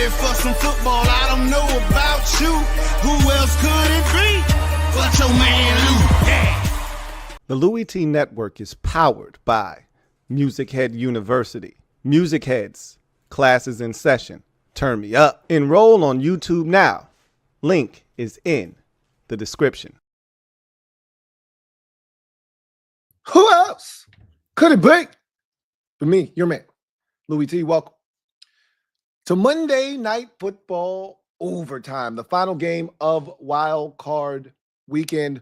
ready for some football. I don't know about you. Who else could it be but your man Lou? Yeah. The LouieTeeNetwork is powered by MusicHead University. MusicHeads, classes in session. Turn me up. Enroll on YouTube now. Link is in the description. Who else could it be but me, your man, Louie T? Welcome to Monday Night Football Overtime, the final game of Wildcard Weekend.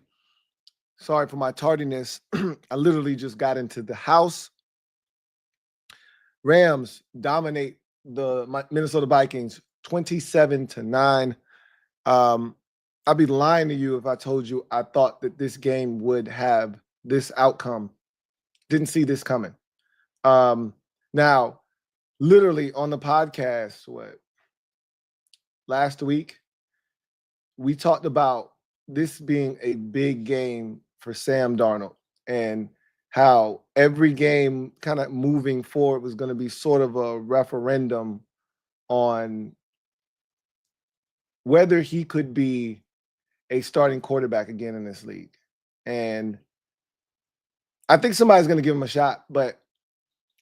Sorry for my tardiness. I literally just got into the house. Rams dominate the Minnesota Vikings 27-9. I'd be lying to you if I told you I thought that this game would have this outcome. Didn't see this coming. Now, literally on the podcast, last week, we talked about this being a big game for Sam Darnold and how every game kind of moving forward was going to be sort of a referendum on whether he could be a starting quarterback again in this league. And I think somebody's going to give him a shot, but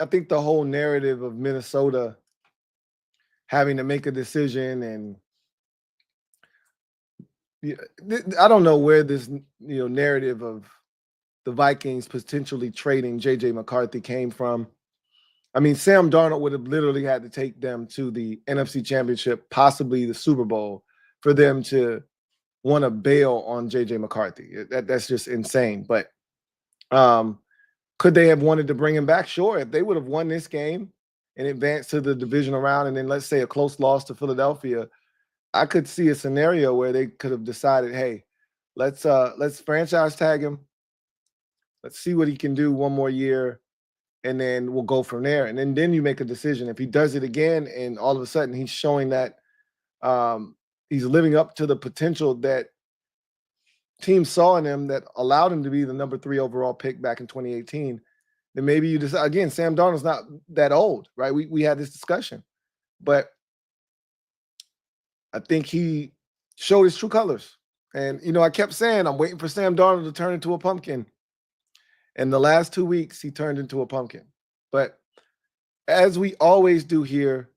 I think the whole narrative of Minnesota having to make a decision, and I don't know where this narrative of the Vikings potentially trading J.J. McCarthy came from. I mean, Sam Darnold would have literally had to take them to the NFC Championship, possibly the Super Bowl, for them to want to bail on J.J. McCarthy. That's just insane. But could they have wanted to bring him back? Sure. If they would have won this game and advanced to the divisional round, and then let's say a close loss to Philadelphia, I could see a scenario where they could have decided, hey, let's franchise tag him. Let's see what he can do one more year, and then we'll go from there. And then you make a decision. If he does it again and all of a sudden he's showing that he's living up to the potential that teams saw in him that allowed him to be the number 3 overall pick back in 2018, then maybe you decide, again, Sam Darnold's not that old, right? We had this discussion. But I think he showed his true colors. And, I kept saying, I'm waiting for Sam Darnold to turn into a pumpkin. And the last 2 weeks, he turned into a pumpkin. But as we always do here,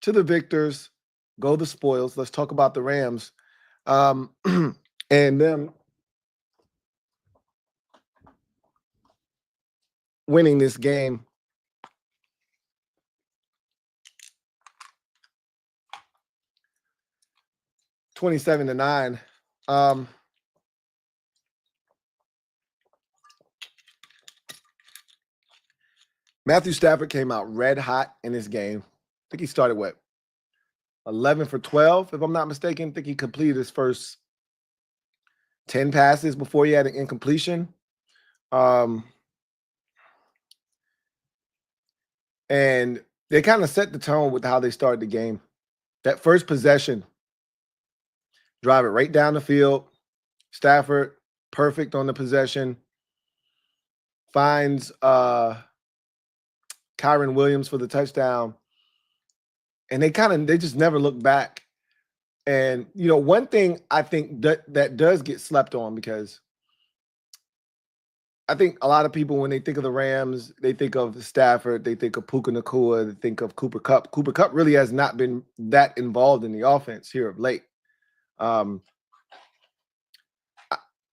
to the victors, go the spoils. Let's talk about the Rams. And them winning this game. $27-9. Matthew Stafford came out red hot in this game. I think he started 11 for 12, if I'm not mistaken. I think he completed his first 10 passes before he had an incompletion. And they kind of set the tone with how they started the game. That first possession, drive it right down the field. Stafford, perfect on the possession. Finds Kyron Williams for the touchdown. And they just never look back. And, one thing I think that does get slept on, because I think a lot of people, when they think of the Rams, they think of Stafford, they think of Puka Nacua, they think of Cooper Kupp. Cooper Kupp really has not been that involved in the offense here of late.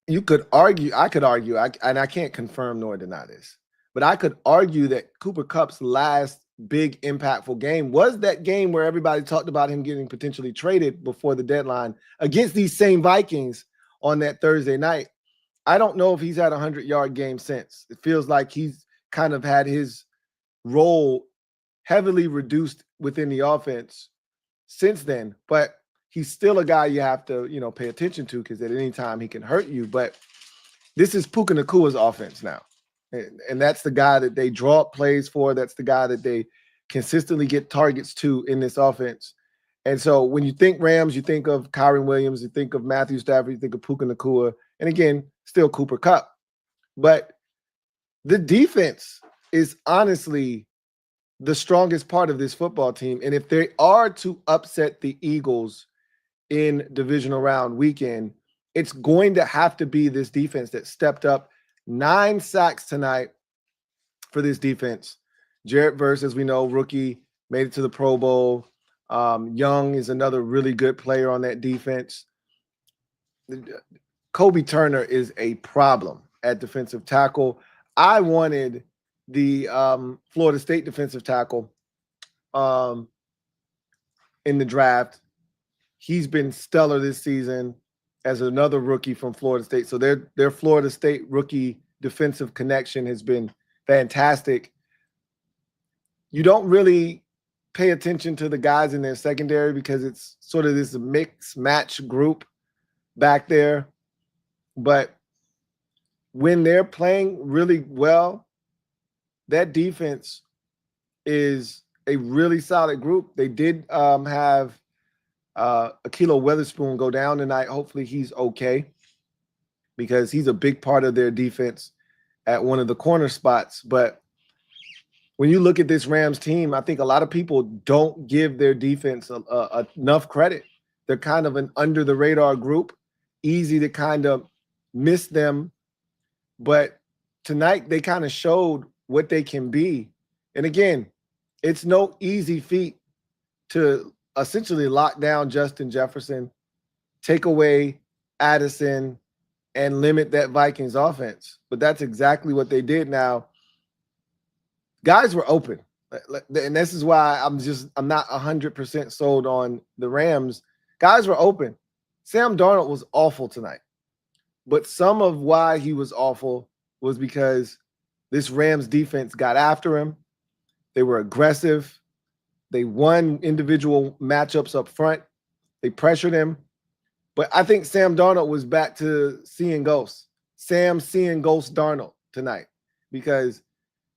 You could argue, I could argue, and I can't confirm nor deny this, but I could argue that Cooper Kupp's last big impactful game was that game where everybody talked about him getting potentially traded before the deadline against these same Vikings on that Thursday night. I don't know if he's had a 100-yard game since. It feels like he's kind of had his role heavily reduced within the offense since then, but he's still a guy you have to, pay attention to, because at any time he can hurt you. But this is Puka Nacua's offense now. And that's the guy that they draw up plays for. That's the guy that they consistently get targets to in this offense. And so when you think Rams, you think of Kyron Williams, you think of Matthew Stafford, you think of Puka Nacua, and again, still Cooper Kupp. But the defense is honestly the strongest part of this football team. And if they are to upset the Eagles in divisional round weekend, it's going to have to be this defense that stepped up. 9 sacks tonight for this defense. Jarrett Verse, as we know, rookie, made it to the Pro Bowl. Young is another really good player on that defense. Kobe Turner is a problem at defensive tackle. I wanted the Florida State defensive tackle in the draft. He's been stellar this season as another rookie from Florida State. So their Florida State rookie defensive connection has been fantastic. You don't really pay attention to the guys in their secondary because it's sort of this mix match group back there. But when they're playing really well, that defense is a really solid group. They did have Akilo Weatherspoon go down tonight. Hopefully he's okay because he's a big part of their defense at one of the corner spots. But when you look at this Rams team, I think a lot of people don't give their defense enough credit. They're kind of an under-the-radar group, easy to kind of miss them. But tonight they kind of showed what they can be. And again, it's no easy feat to essentially lock down Justin Jefferson, take away Addison, and limit that Vikings offense. But that's exactly what they did. Now, guys were open. And this is why I'm not 100% sold on the Rams. Guys were open. Sam Darnold was awful tonight. But some of why he was awful was because this Rams defense got after him. They were aggressive. They won individual matchups up front. They pressured him. But I think Sam Darnold was back to seeing ghosts. Sam seeing ghost Darnold tonight. Because,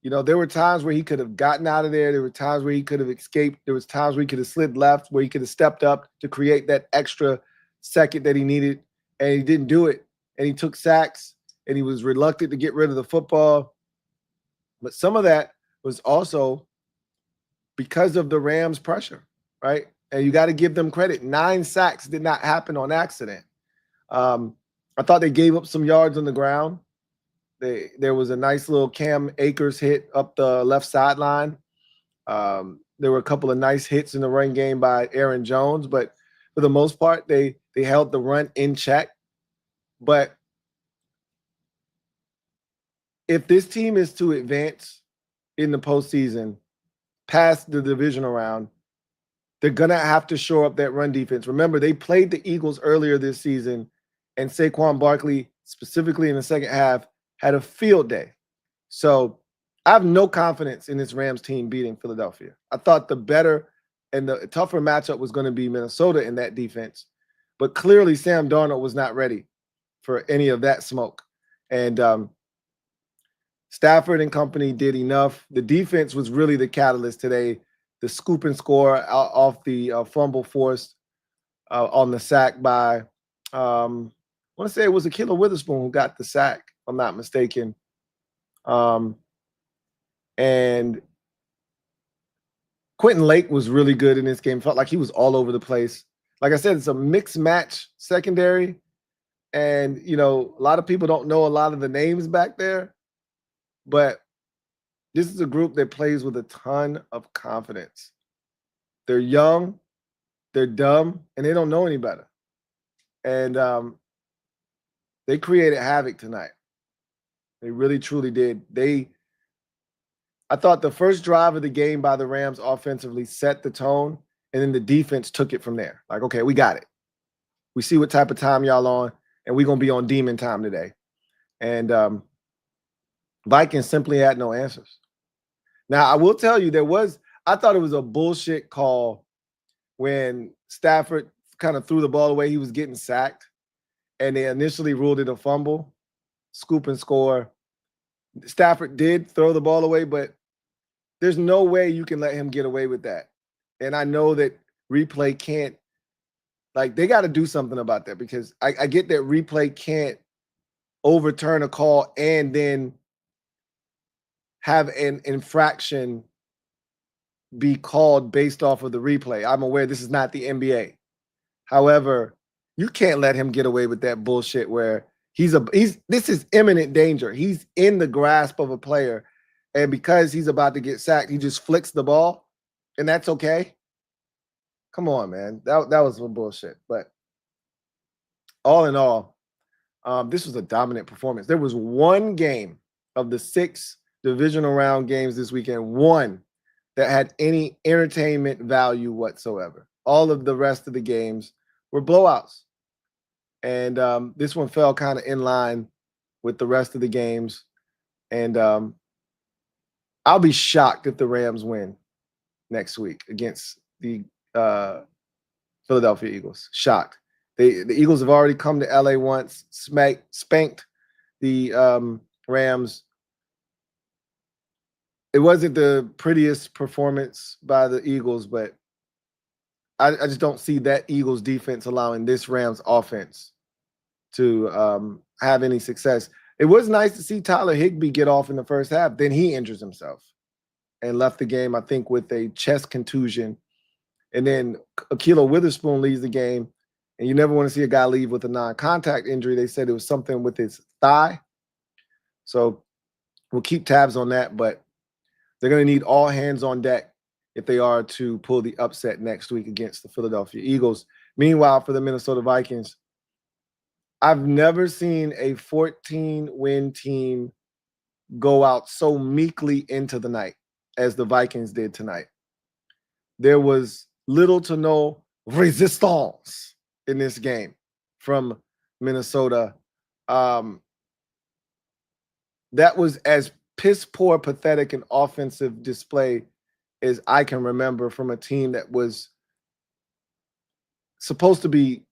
you know, there were times where he could have gotten out of there. There were times where he could have escaped. There was times where he could have slid left, where he could have stepped up to create that extra second that he needed. And he didn't do it. And he took sacks. And he was reluctant to get rid of the football. But some of that was also because of the Rams' pressure, right? And you got to give them credit. 9 sacks did not happen on accident. I thought they gave up some yards on the ground. There was a nice little Cam Akers hit up the left sideline. There were a couple of nice hits in the run game by Aaron Jones, but for the most part, they held the run in check. But if this team is to advance in the postseason past the divisional round, they're going to have to shore up that run defense. Remember, they played the Eagles earlier this season, and Saquon Barkley, specifically in the second half, had a field day. So I have no confidence in this Rams team beating Philadelphia. I thought the better and the tougher matchup was going to be Minnesota in that defense. But clearly Sam Darnold was not ready for any of that smoke. And Stafford and company did enough. The defense was really the catalyst today. The scoop and score off the fumble forced on the sack by, I want to say it was Akilo Witherspoon who got the sack, if I'm not mistaken. And Quentin Lake was really good in this game. Felt like he was all over the place. Like I said, it's a mixed match secondary. And, you know, a lot of people don't know a lot of the names back there. But this is a group that plays with a ton of confidence. They're young, they're dumb, and they don't know any better. And they created havoc tonight. They really, truly did. I thought the first drive of the game by the Rams offensively set the tone, and then the defense took it from there. Like, okay, we got it. We see what type of time y'all on, and we're going to be on demon time today. And Vikings simply had no answers. Now, I will tell you, I thought it was a bullshit call when Stafford kind of threw the ball away. He was getting sacked, and they initially ruled it a fumble, scoop and score. Stafford did throw the ball away, but there's no way you can let him get away with that. And I know that replay can't, like, they got to do something about that, because I get that replay can't overturn a call and then have an infraction be called based off of the replay. I'm aware this is not the NBA. However, you can't let him get away with that bullshit where this is imminent danger. He's in the grasp of a player, and because he's about to get sacked, he just flicks the ball, and that's okay. Come on, man. That was some bullshit. But all in all, this was a dominant performance. There was one game of the 6 divisional round games this weekend, one that had any entertainment value whatsoever. All of the rest of the games were blowouts. And this one fell kind of in line with the rest of the games. And I'll be shocked if the Rams win next week against the Philadelphia Eagles. Shocked. The Eagles have already come to LA once, spanked the Rams. It wasn't the prettiest performance by the Eagles, but I just don't see that Eagles defense allowing this Rams offense to have any success. It was nice to see Tyler Higbee get off in the first half. Then he injures himself and left the game, I think, with a chest contusion. And then Ahkello Witherspoon leaves the game. And you never want to see a guy leave with a non-contact injury. They said it was something with his thigh. So we'll keep tabs on that. But they're going to need all hands on deck if they are to pull the upset next week against the Philadelphia Eagles. Meanwhile, for the Minnesota Vikings, I've never seen a 14-win team go out so meekly into the night as the Vikings did tonight. There was little to no resistance in this game from Minnesota. That was as piss poor, pathetic, and offensive display as I can remember from a team that was supposed to be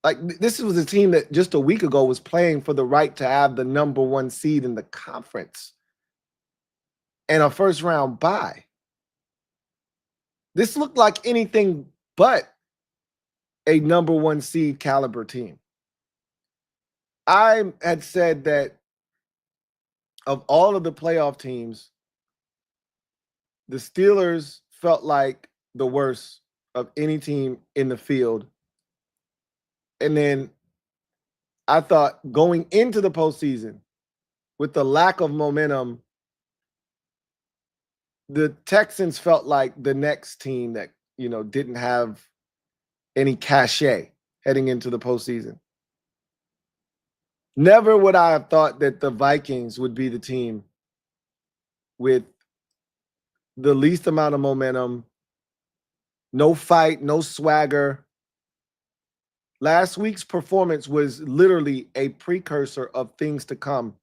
like, this was a team that just a week ago was playing for the right to have the number 1 seed in the conference and a first round bye. This looked like anything but a number 1 seed caliber team. I had said that of all of the playoff teams, the Steelers felt like the worst of any team in the field. And then I thought going into the postseason with the lack of momentum, the Texans felt like the next team that, didn't have any cachet heading into the postseason. Never would I have thought that the Vikings would be the team with the least amount of momentum, no fight, no swagger. Last week's performance was literally a precursor of things to come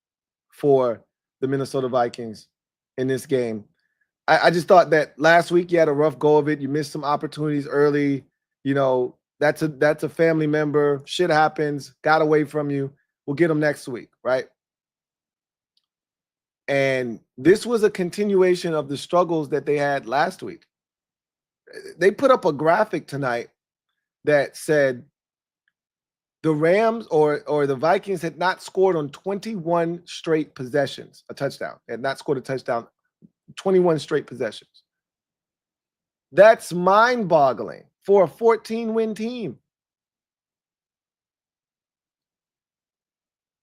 for the Minnesota Vikings in this game. I just thought that last week you had a rough go of it. You missed some opportunities early. That's a family member. Shit happens. Got away from you. We'll get them next week, right? And this was a continuation of the struggles that they had last week. They put up a graphic tonight that said the Rams or the Vikings had not scored on 21 straight possessions, a touchdown. They had not scored a touchdown, 21 straight possessions. That's mind-boggling for a 14-win team.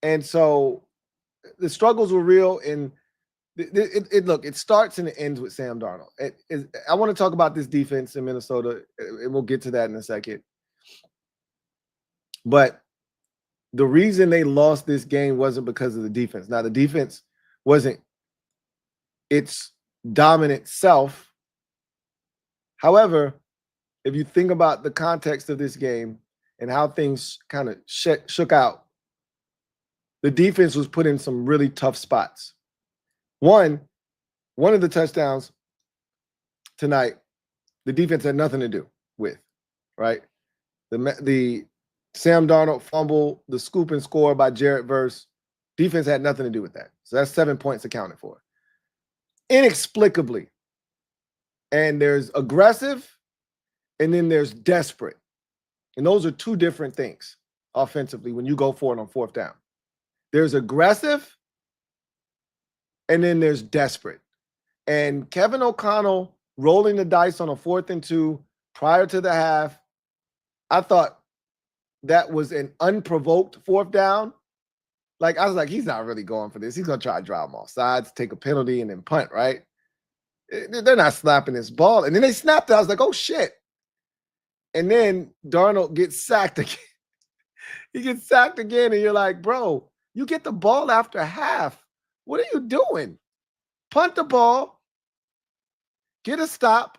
And so the struggles were real, and it starts and it ends with Sam Darnold. I want to talk about this defense in Minnesota, and we'll get to that in a second. But the reason they lost this game wasn't because of the defense. Now, the defense wasn't its dominant self. However, if you think about the context of this game and how things kind of shook out, the defense was put in some really tough spots. One of the touchdowns tonight, the defense had nothing to do with, right? The Sam Darnold fumble, the scoop and score by Jarrett Verse, defense had nothing to do with that. So that's 7 points accounted for. Inexplicably. And there's aggressive, and then there's desperate. And those are two different things offensively when you go for it on 4th down. There's aggressive, and then there's desperate. And Kevin O'Connell rolling the dice on a 4th and 2 prior to the half, I thought that was an unprovoked 4th down. Like, I was like, he's not really going for this. He's going to try to drive them off sides, take a penalty, and then punt, right? They're not slapping this ball. And then they snapped it. I was like, oh, shit. And then Darnold gets sacked again. He gets sacked again, and you're like, bro, you get the ball after half. What are you doing? Punt the ball, get a stop,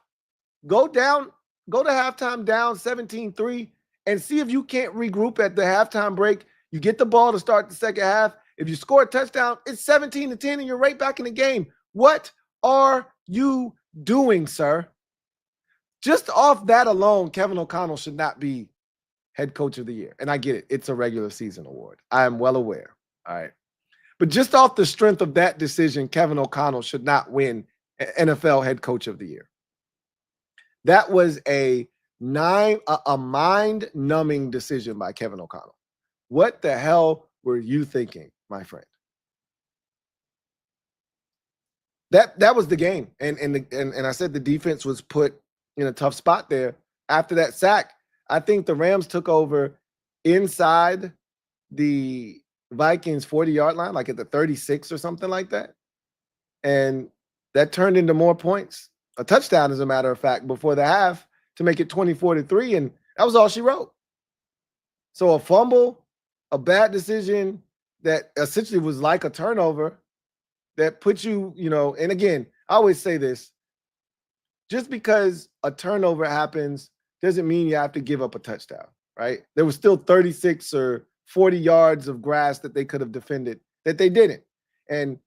go down, go to halftime down 17-3, and see if you can't regroup at the halftime break. You get the ball to start the second half. If you score a touchdown, it's 17-10, and you're right back in the game. What are you doing, sir? Just off that alone, Kevin O'Connell should not be head coach of the year. And I get it. It's a regular season award. I am well aware. All right. But just off the strength of that decision, Kevin O'Connell should not win NFL head coach of the year. That was a mind-numbing decision by Kevin O'Connell. What the hell were you thinking, my friend? That was the game. And I said the defense was put in a tough spot there. After that sack, I think the Rams took over inside the Vikings 40-yard line, like at the 36 or something like that. And that turned into more points. A touchdown, as a matter of fact, before the half to make it 24-3. And that was all she wrote. So a fumble, a bad decision that essentially was like a turnover that puts you, and again, I always say this, just because a turnover happens doesn't mean you have to give up a touchdown, right? There was still 36 or 40 yards of grass that they could have defended that they didn't. And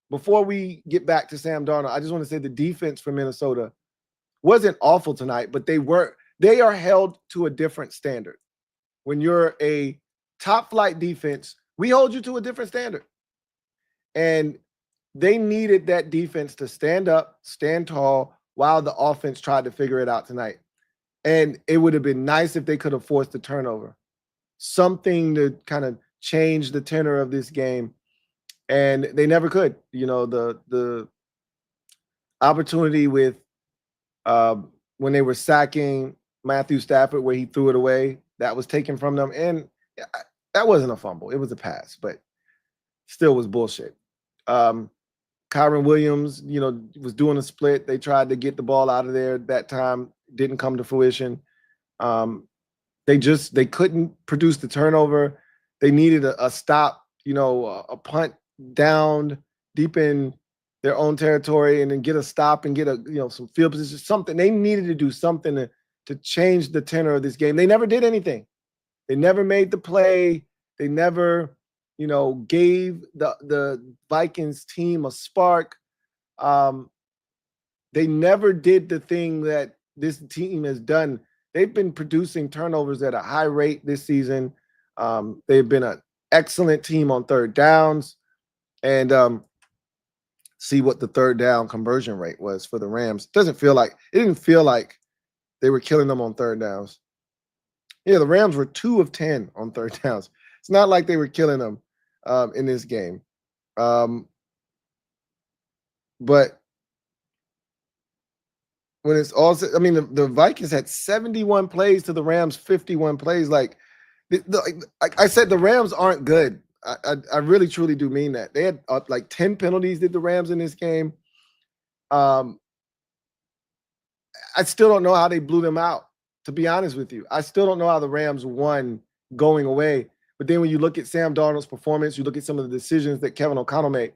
before we get back to Sam Darnold, I just want to say the defense for Minnesota wasn't awful tonight, but they are held to a different standard. When you're a top flight defense, we hold you to a different standard. And they needed that defense to stand up, stand tall, while the offense tried to figure it out tonight. And it would have been nice if they could have forced a turnover, something to kind of change the tenor of this game. And they never could. The opportunity with when they were sacking Matthew Stafford, where he threw it away, that was taken from them. And that wasn't a fumble. It was a pass, but still was bullshit. Kyron Williams, was doing a split. They tried to get the ball out of there that time. Didn't come to fruition. They couldn't produce the turnover. They needed a stop, a punt down deep in their own territory and then get a stop and get some field position, something. They needed to do something to change the tenor of this game. They never did anything. They never made the play. They never, gave the Vikings team a spark. They never did the thing that this team has done. They've been producing turnovers at a high rate this season. They've been an excellent team on third downs. And see what the third down conversion rate was for the Rams. It didn't feel like they were killing them on third downs. Yeah, the Rams were 2 of 10 on third downs. It's not like they were killing them in this game. But when it's all, the Vikings had 71 plays to the Rams 51 plays. Like I said, the Rams aren't good. I really truly do mean that. They had like 10 penalties, did the Rams, in this game. I still don't know how they blew them out, to be honest with you. I still don't know how the Rams won going away. But then when you look at Sam Darnold's performance, you look at some of the decisions that Kevin O'Connell made.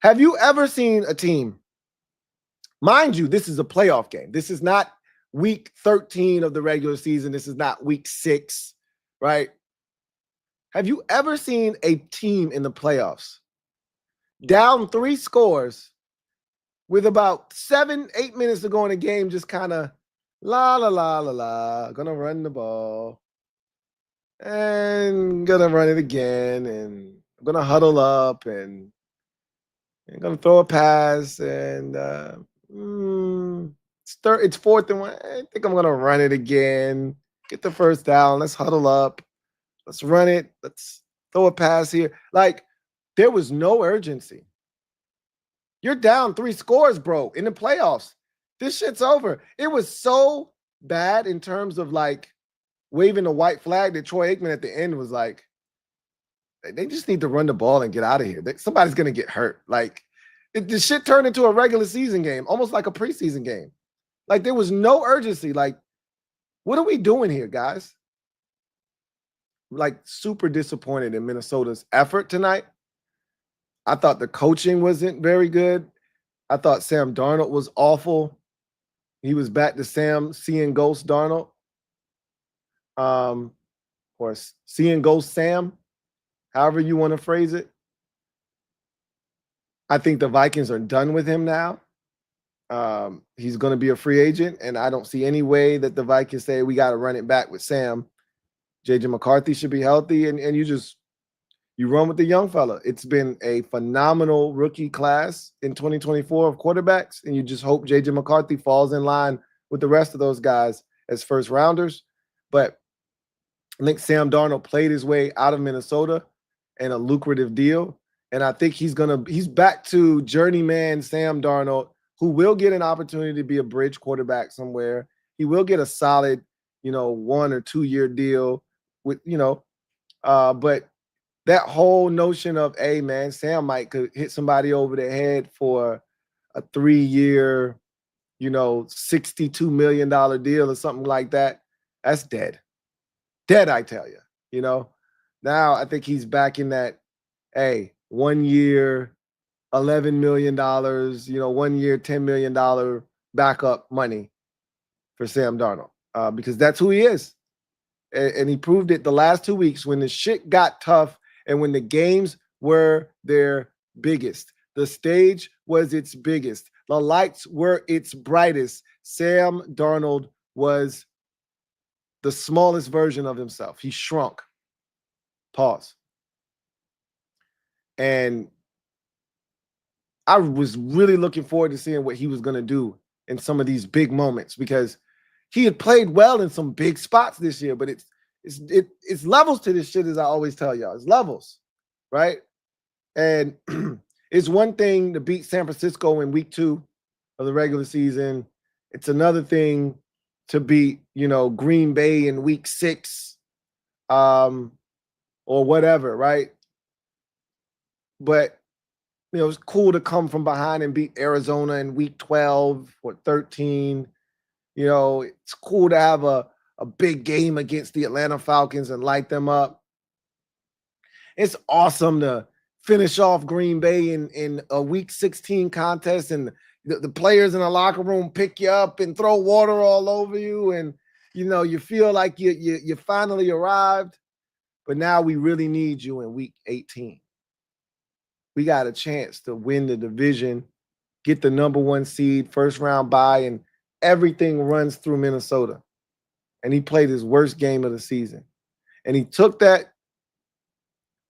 Have you ever seen a team, mind you, this is a playoff game. This is not week 13 of the regular season. This is not week 6, right? Have you ever seen a team in the playoffs down 3 scores with about 7-8 minutes to go in the game, just kind of gonna run the ball and gonna run it again, and I'm gonna huddle up and gonna throw a pass, and it's 4th and 1. I think I'm gonna run it again, get the first down. Let's huddle up. Let's run it. Let's throw a pass here. Like, there was no urgency. You're down 3 scores, bro, in the playoffs. This shit's over. It was so bad in terms of like waving the white flag that Troy Aikman at the end was like, they just need to run the ball and get out of here. Somebody's going to get hurt. Like, the shit turned into a regular season game, almost like a preseason game. Like, there was no urgency. Like, what are we doing here, guys? Like, super disappointed in Minnesota's effort tonight. I thought the coaching wasn't very good. I thought Sam Darnold was awful. He was back to Sam seeing ghost Darnold. Or seeing ghost Sam, however you want to phrase it. I think the Vikings are done with him now. He's going to be a free agent, and I don't see any way that the Vikings say we got to run it back with Sam. JJ McCarthy should be healthy, and you run with the young fella. It's been a phenomenal rookie class in 2024 of quarterbacks, and you just hope JJ McCarthy falls in line with the rest of those guys as first rounders. But I think Sam Darnold played his way out of Minnesota and a lucrative deal. And I think he's back to journeyman Sam Darnold, who will get an opportunity to be a bridge quarterback somewhere. He will get a solid, 1 or 2 year deal with, but that whole notion of, hey man, Sam could hit somebody over the head for a 3-year, $62 million deal or something like that. That's dead. Dead, I tell you, Now I think he's back in that, hey, 1 year, $11 million, 1 year, $10 million backup money for Sam Darnold, because that's who he is. And he proved it the last 2 weeks when the shit got tough and when the games were their biggest. The stage was its biggest. The lights were its brightest. Sam Darnold was the smallest version of himself. He shrunk. Pause. And I was really looking forward to seeing what he was going to do in some of these big moments, because he had played well in some big spots this year, but it's levels to this shit, as I always tell y'all. It's levels, right? And it's one thing to beat San Francisco in week 2 of the regular season. It's another thing to beat, Green Bay in week 6, or whatever, right? But, it's cool to come from behind and beat Arizona in week 12 or 13. It's cool to have a big game against the Atlanta Falcons and light them up. It's awesome to finish off Green Bay in a week 16 contest, and the players in the locker room pick you up and throw water all over you, and you feel like you finally arrived. But now we really need you in week 18. We got a chance to win the division, get the number 1 seed, first round bye, and everything runs through Minnesota. And he played his worst game of the season. And he took that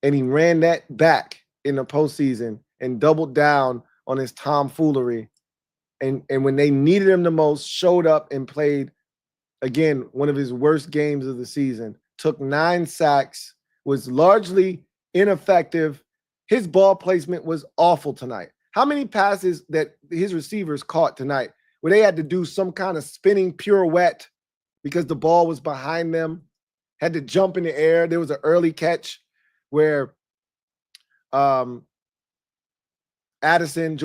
and he ran that back in the postseason and doubled down on his tomfoolery. And when they needed him the most, showed up and played, again, one of his worst games of the season. Took 9 sacks, was largely ineffective. His ball placement was awful tonight. How many passes that his receivers caught tonight where they had to do some kind of spinning pirouette because the ball was behind them, had to jump in the air? There was an early catch where Jordan Addison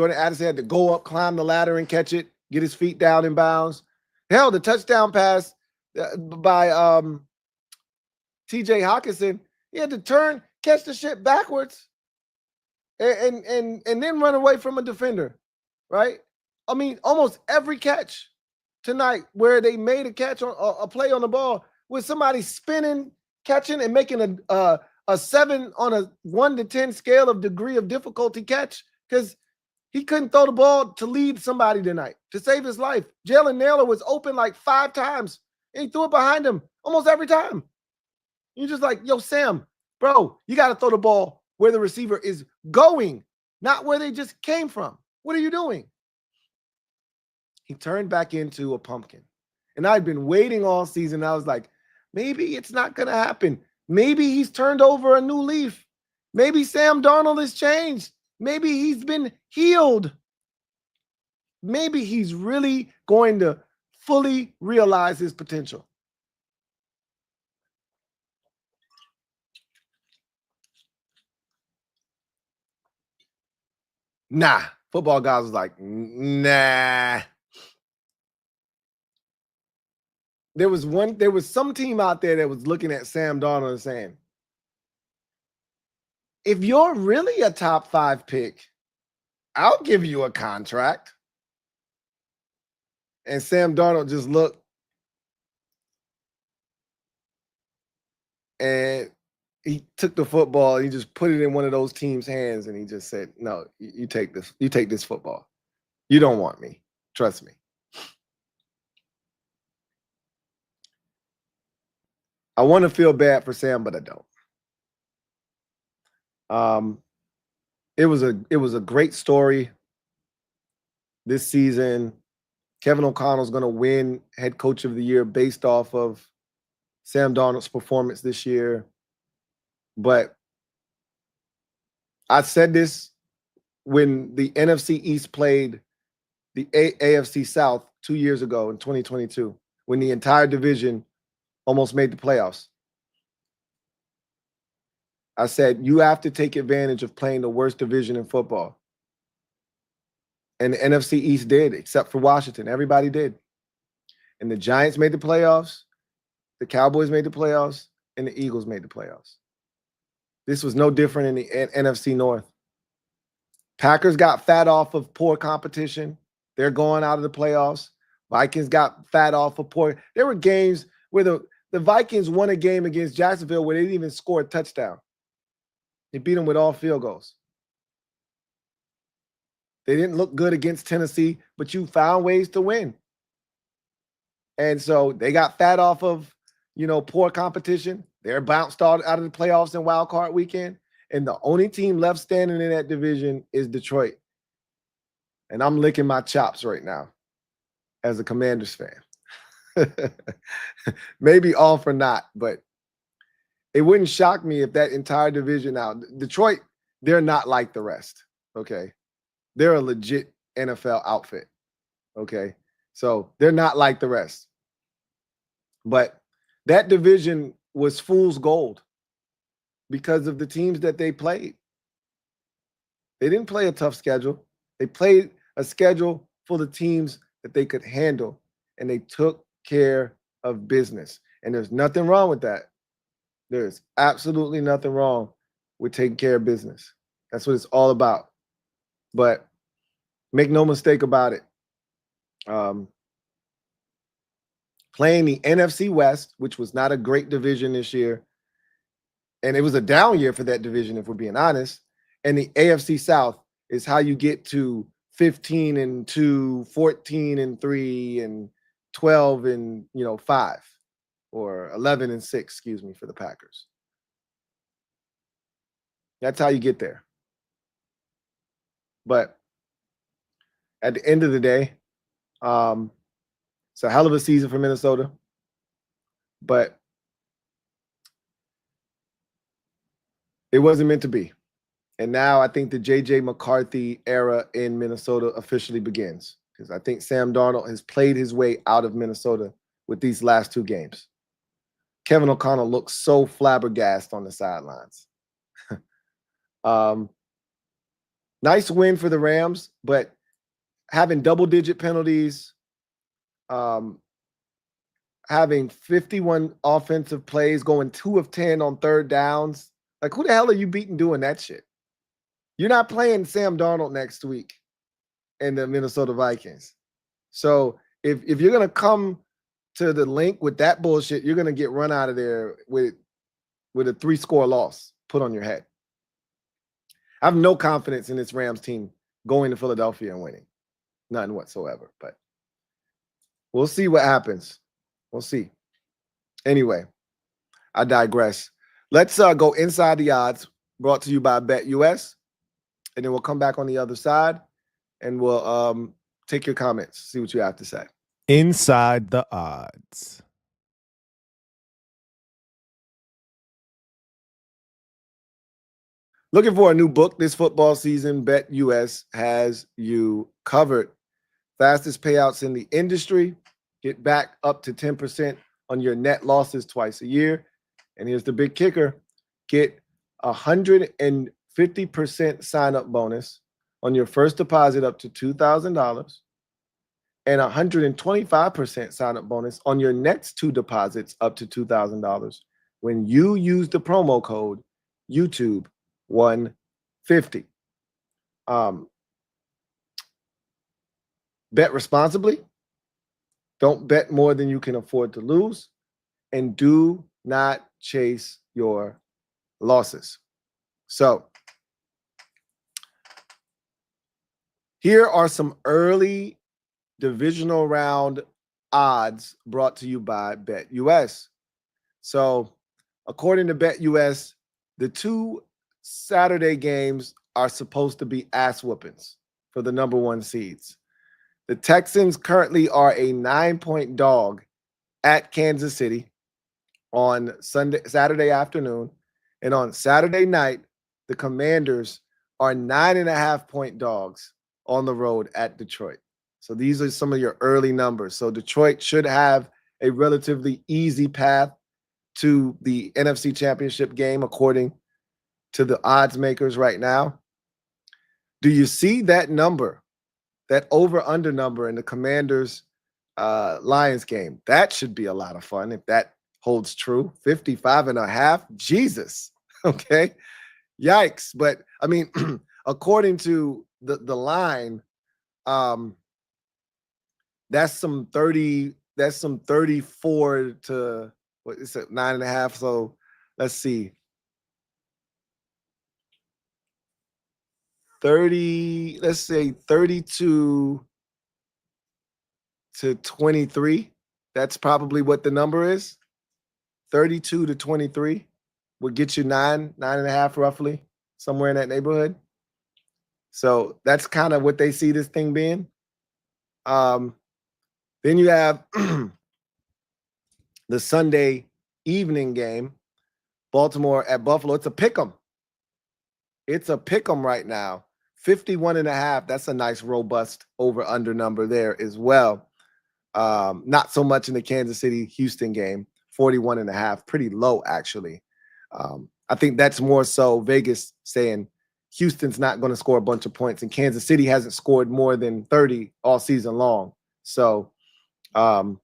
had to go up, climb the ladder and catch it, get his feet down in bounds. Hell, the touchdown pass by TJ Hawkinson, he had to turn, catch the shit backwards, and then run away from a defender, right? I mean, almost every catch tonight where they made a catch on a play on the ball was somebody spinning, catching, and making a 7 on a 1 to 10 scale of degree of difficulty catch, because he couldn't throw the ball to lead somebody tonight to save his life. Jalen Naylor was open like 5 times, and he threw it behind him almost every time. You're just like, yo, Sam, bro, you got to throw the ball where the receiver is going, not where they just came from. What are you doing? He turned back into a pumpkin. And I'd been waiting all season. I was like, maybe it's not going to happen. Maybe he's turned over a new leaf. Maybe Sam Darnold has changed. Maybe he's been healed maybe he's really going to fully realize his potential. Nah, football guys was like, nah. There was some team out there that was looking at Sam Darnold and saying, if you're really a top 5 pick, I'll give you a contract. And Sam Darnold just looked and he took the football and he just put it in one of those teams' hands and he just said, no, you take this. You take this football. You don't want me. Trust me. I want to feel bad for Sam, but I don't. It was a great story this season. Kevin O'Connell's going to win head coach of the year based off of Sam Darnold's performance this year. But I said this when the NFC East played the AFC South 2 years ago in 2022, when the entire division almost made the playoffs. I said, you have to take advantage of playing the worst division in football. And the NFC East did, except for Washington. Everybody did. And the Giants made the playoffs. The Cowboys made the playoffs. And the Eagles made the playoffs. This was no different in the NFC North. Packers got fat off of poor competition. They're going out of the playoffs. Vikings got fat off of poor. There were games where the Vikings won a game against Jacksonville where they didn't even score a touchdown. They beat them with all field goals. They didn't look good against Tennessee, but you found ways to win. And so they got fat off of, poor competition. They're bounced out of the playoffs in Wildcard Weekend. And the only team left standing in that division is Detroit. And I'm licking my chops right now as a Commanders fan. Maybe all for naught, but it wouldn't shock me if that entire division now, Detroit, they're not like the rest, okay? They're a legit NFL outfit, okay? So they're not like the rest. But that division was fool's gold because of the teams that they played. They didn't play a tough schedule. They played a schedule for the teams that they could handle, and they took care of business. And there's nothing wrong with that. There's absolutely nothing wrong with taking care of business. That's what it's all about. But make no mistake about it. Playing the NFC West, which was not a great division this year, and it was a down year for that division, if we're being honest, and the AFC South is how you get to 15-2, 14-3, and 12-5. Or 11-6, excuse me, for the Packers. That's how you get there. But at the end of the day, it's a hell of a season for Minnesota. But it wasn't meant to be. And now I think the J.J. McCarthy era in Minnesota officially begins. Because I think Sam Darnold has played his way out of Minnesota with these last 2 games. Kevin O'Connell looks so flabbergasted on the sidelines. Nice win for the Rams, but having double-digit penalties, having 51 offensive plays, going 2 of 10 on third downs. Like, who the hell are you beating doing that shit? You're not playing Sam Darnold next week in the Minnesota Vikings. So if you're going to come to the link with that bullshit, you're going to get run out of there with a 3-score loss put on your head. I have no confidence in this Rams team going to Philadelphia and winning. None whatsoever. But we'll see what happens. We'll see. Anyway, I digress. Let's go inside the odds, brought to you by BetUS. And then we'll come back on the other side and we'll take your comments, see what you have to say. Inside the odds. Looking for a new book this football season? BetUS has you covered. Fastest payouts in the industry. Get back up to 10% on your net losses twice a year. And here's the big kicker. Get 150% sign-up bonus on your first deposit up to $2,000 and 125% sign-up bonus on your next 2 deposits up to $2,000 when you use the promo code YouTube150. Bet responsibly. Don't bet more than you can afford to lose. And do not chase your losses. So here are some early divisional round odds brought to you by BetUS. So according to BetUS, the 2 Saturday games are supposed to be ass whoopings for the number 1 seeds. The Texans currently are a 9-point dog at Kansas City on Saturday afternoon. And on Saturday night, the Commanders are 9.5-point dogs on the road at Detroit. So these are some of your early numbers. So Detroit should have a relatively easy path to the NFC Championship game, according to the odds makers right now. Do you see that number, that over-under number in the Commanders Lions game? That should be a lot of fun if that holds true. 55.5. Jesus. Okay. Yikes. But I mean, according to the line, that's some 34 to what is it, 9.5. So let's see. 30, let's say 32 to 23. That's probably what the number is. 32 to 23 would get you 9.5 roughly, somewhere in that neighborhood. So that's kind of what they see this thing being. Then you have the Sunday evening game, Baltimore at Buffalo. It's a pick'em. It's a pick'em right now. 51.5. That's a nice robust over-under number there as well. Not so much in the Kansas City-Houston game. 41.5. Pretty low, actually. I think that's more so Vegas saying Houston's not going to score a bunch of points, and Kansas City hasn't scored more than 30 all season long. So they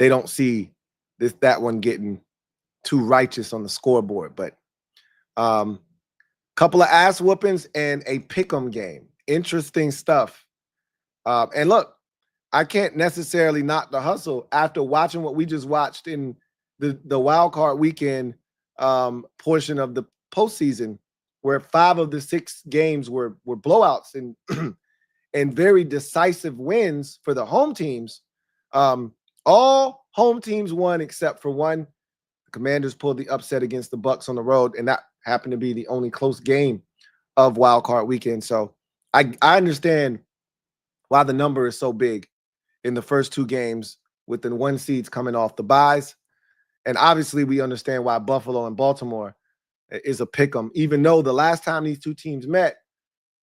don't see that one getting too righteous on the scoreboard. But couple of ass whoopings and a pick'em game. Interesting stuff. And look, I can't necessarily knock the hustle after watching what we just watched in the Wildcard Weekend portion of the postseason, where 5 of the 6 games were blowouts and and very decisive wins for the home teams. All home teams won except for one. The Commanders pulled the upset against the Bucs on the road, and that happened to be the only close game of Wildcard Weekend. So I understand why the number is so big in the first 2 games with the 1 seeds coming off the byes. And obviously we understand why Buffalo and Baltimore is a pick'em, even though the last time these 2 teams met,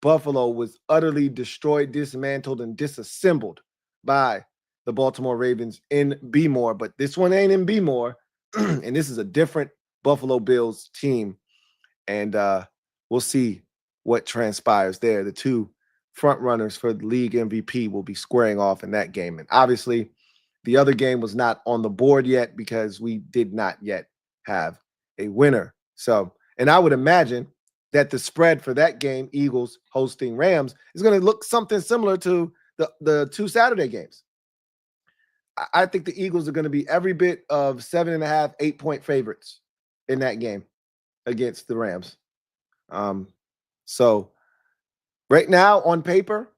Buffalo was utterly destroyed, dismantled, and disassembled by the Baltimore Ravens in B-More. But this one ain't in B-More, and this is a different Buffalo Bills team. And we'll see what transpires there. The 2 front runners for the league MVP will be squaring off in that game. And obviously, the other game was not on the board yet because we did not yet have a winner. So, and I would imagine that the spread for that game, Eagles hosting Rams, is going to look something similar to the 2 Saturday games. I think the Eagles are going to be every bit of 7.5, 8-point favorites in that game against the Rams. So right now on paper,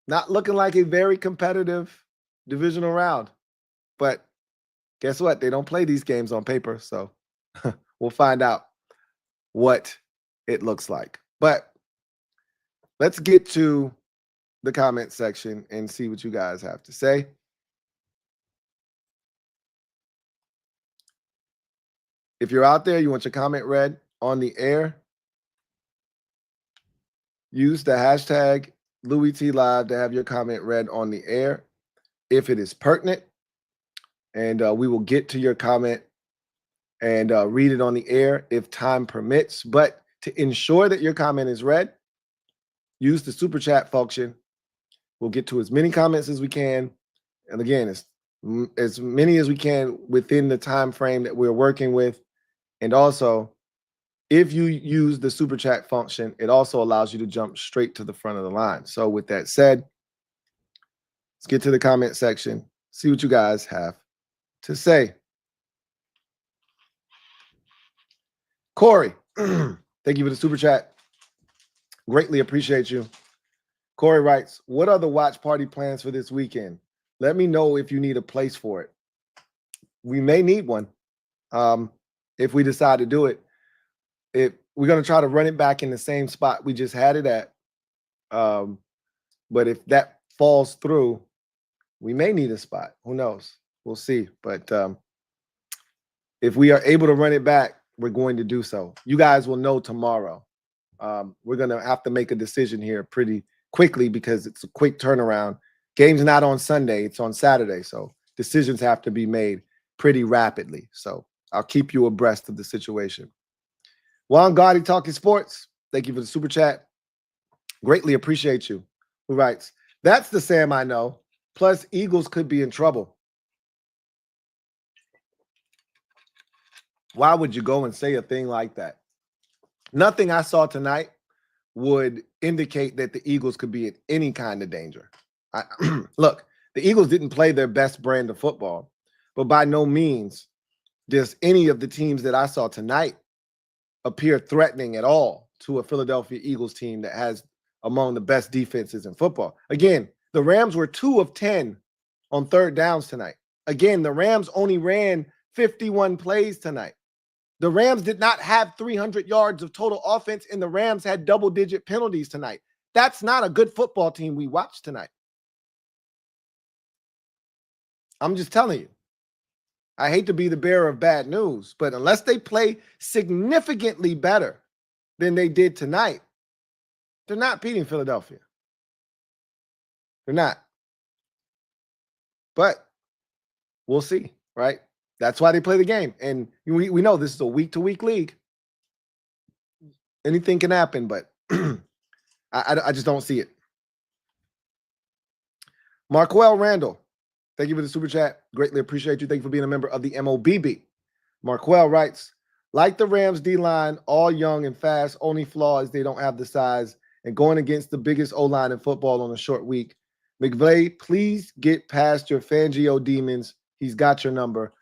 not looking like a very competitive divisional round. But guess what? They don't play these games on paper. So we'll find out what it looks like. But let's get to the comment section and see what you guys have to say. If you're out there, you want your comment read on the air, use the hashtag Louie T Live to have your comment read on the air if it is pertinent. And we will get to your comment and read it on the air if time permits. But to ensure that your comment is read, use the super chat function. We'll get to as many comments as we can. And again, as many as we can within the time frame that we're working with. And also, if you use the super chat function, it also allows you to jump straight to the front of the line. So with that said, let's get to the comment section, see what you guys have to say. Corey, thank you for the super chat. Greatly appreciate you. Corey writes, what are the watch party plans for this weekend? Let me know if you need a place for it. We may need one if we decide to do it. We're going to try to run it back in the same spot we just had it at. But if that falls through, we may need a spot. Who knows? We'll see. But if we are able to run it back, we're going to do so. You guys will know tomorrow. We're going to have to make a decision here pretty quickly because it's a quick turnaround. Game's not on Sunday. It's on Saturday. So decisions have to be made pretty rapidly. So I'll keep you abreast of the situation. Juan Gotti talking sports. Thank you for the super chat. Greatly appreciate you. Who writes, that's the Sam I know. Plus, Eagles could be in trouble. Why would you go and say a thing like that? Nothing I saw tonight would indicate that the Eagles could be in any kind of danger. Look, the Eagles didn't play their best brand of football, but by no means does any of the teams that I saw tonight appear threatening at all to a Philadelphia Eagles team that has among the best defenses in football. Again, the Rams were 2 of 10 on third downs tonight. Again, the Rams only ran 51 plays tonight. The Rams did not have 300 yards of total offense, and the Rams had double-digit penalties tonight. That's not a good football team we watched tonight. I'm just telling you. I hate to be the bearer of bad news, but unless they play significantly better than they did tonight, they're not beating Philadelphia. They're not. But we'll see, right? That's why they play the game. And we know this is a week-to-week league. Anything can happen, but I just don't see it. Marquell Randall, thank you for the super chat. Greatly appreciate you. Thank you for being a member of the MOBB. Marquell writes, like the Rams D-line, all young and fast, only flaw is they don't have the size. And going against the biggest O-line in football on a short week. McVay, please get past your Fangio demons. He's got your number.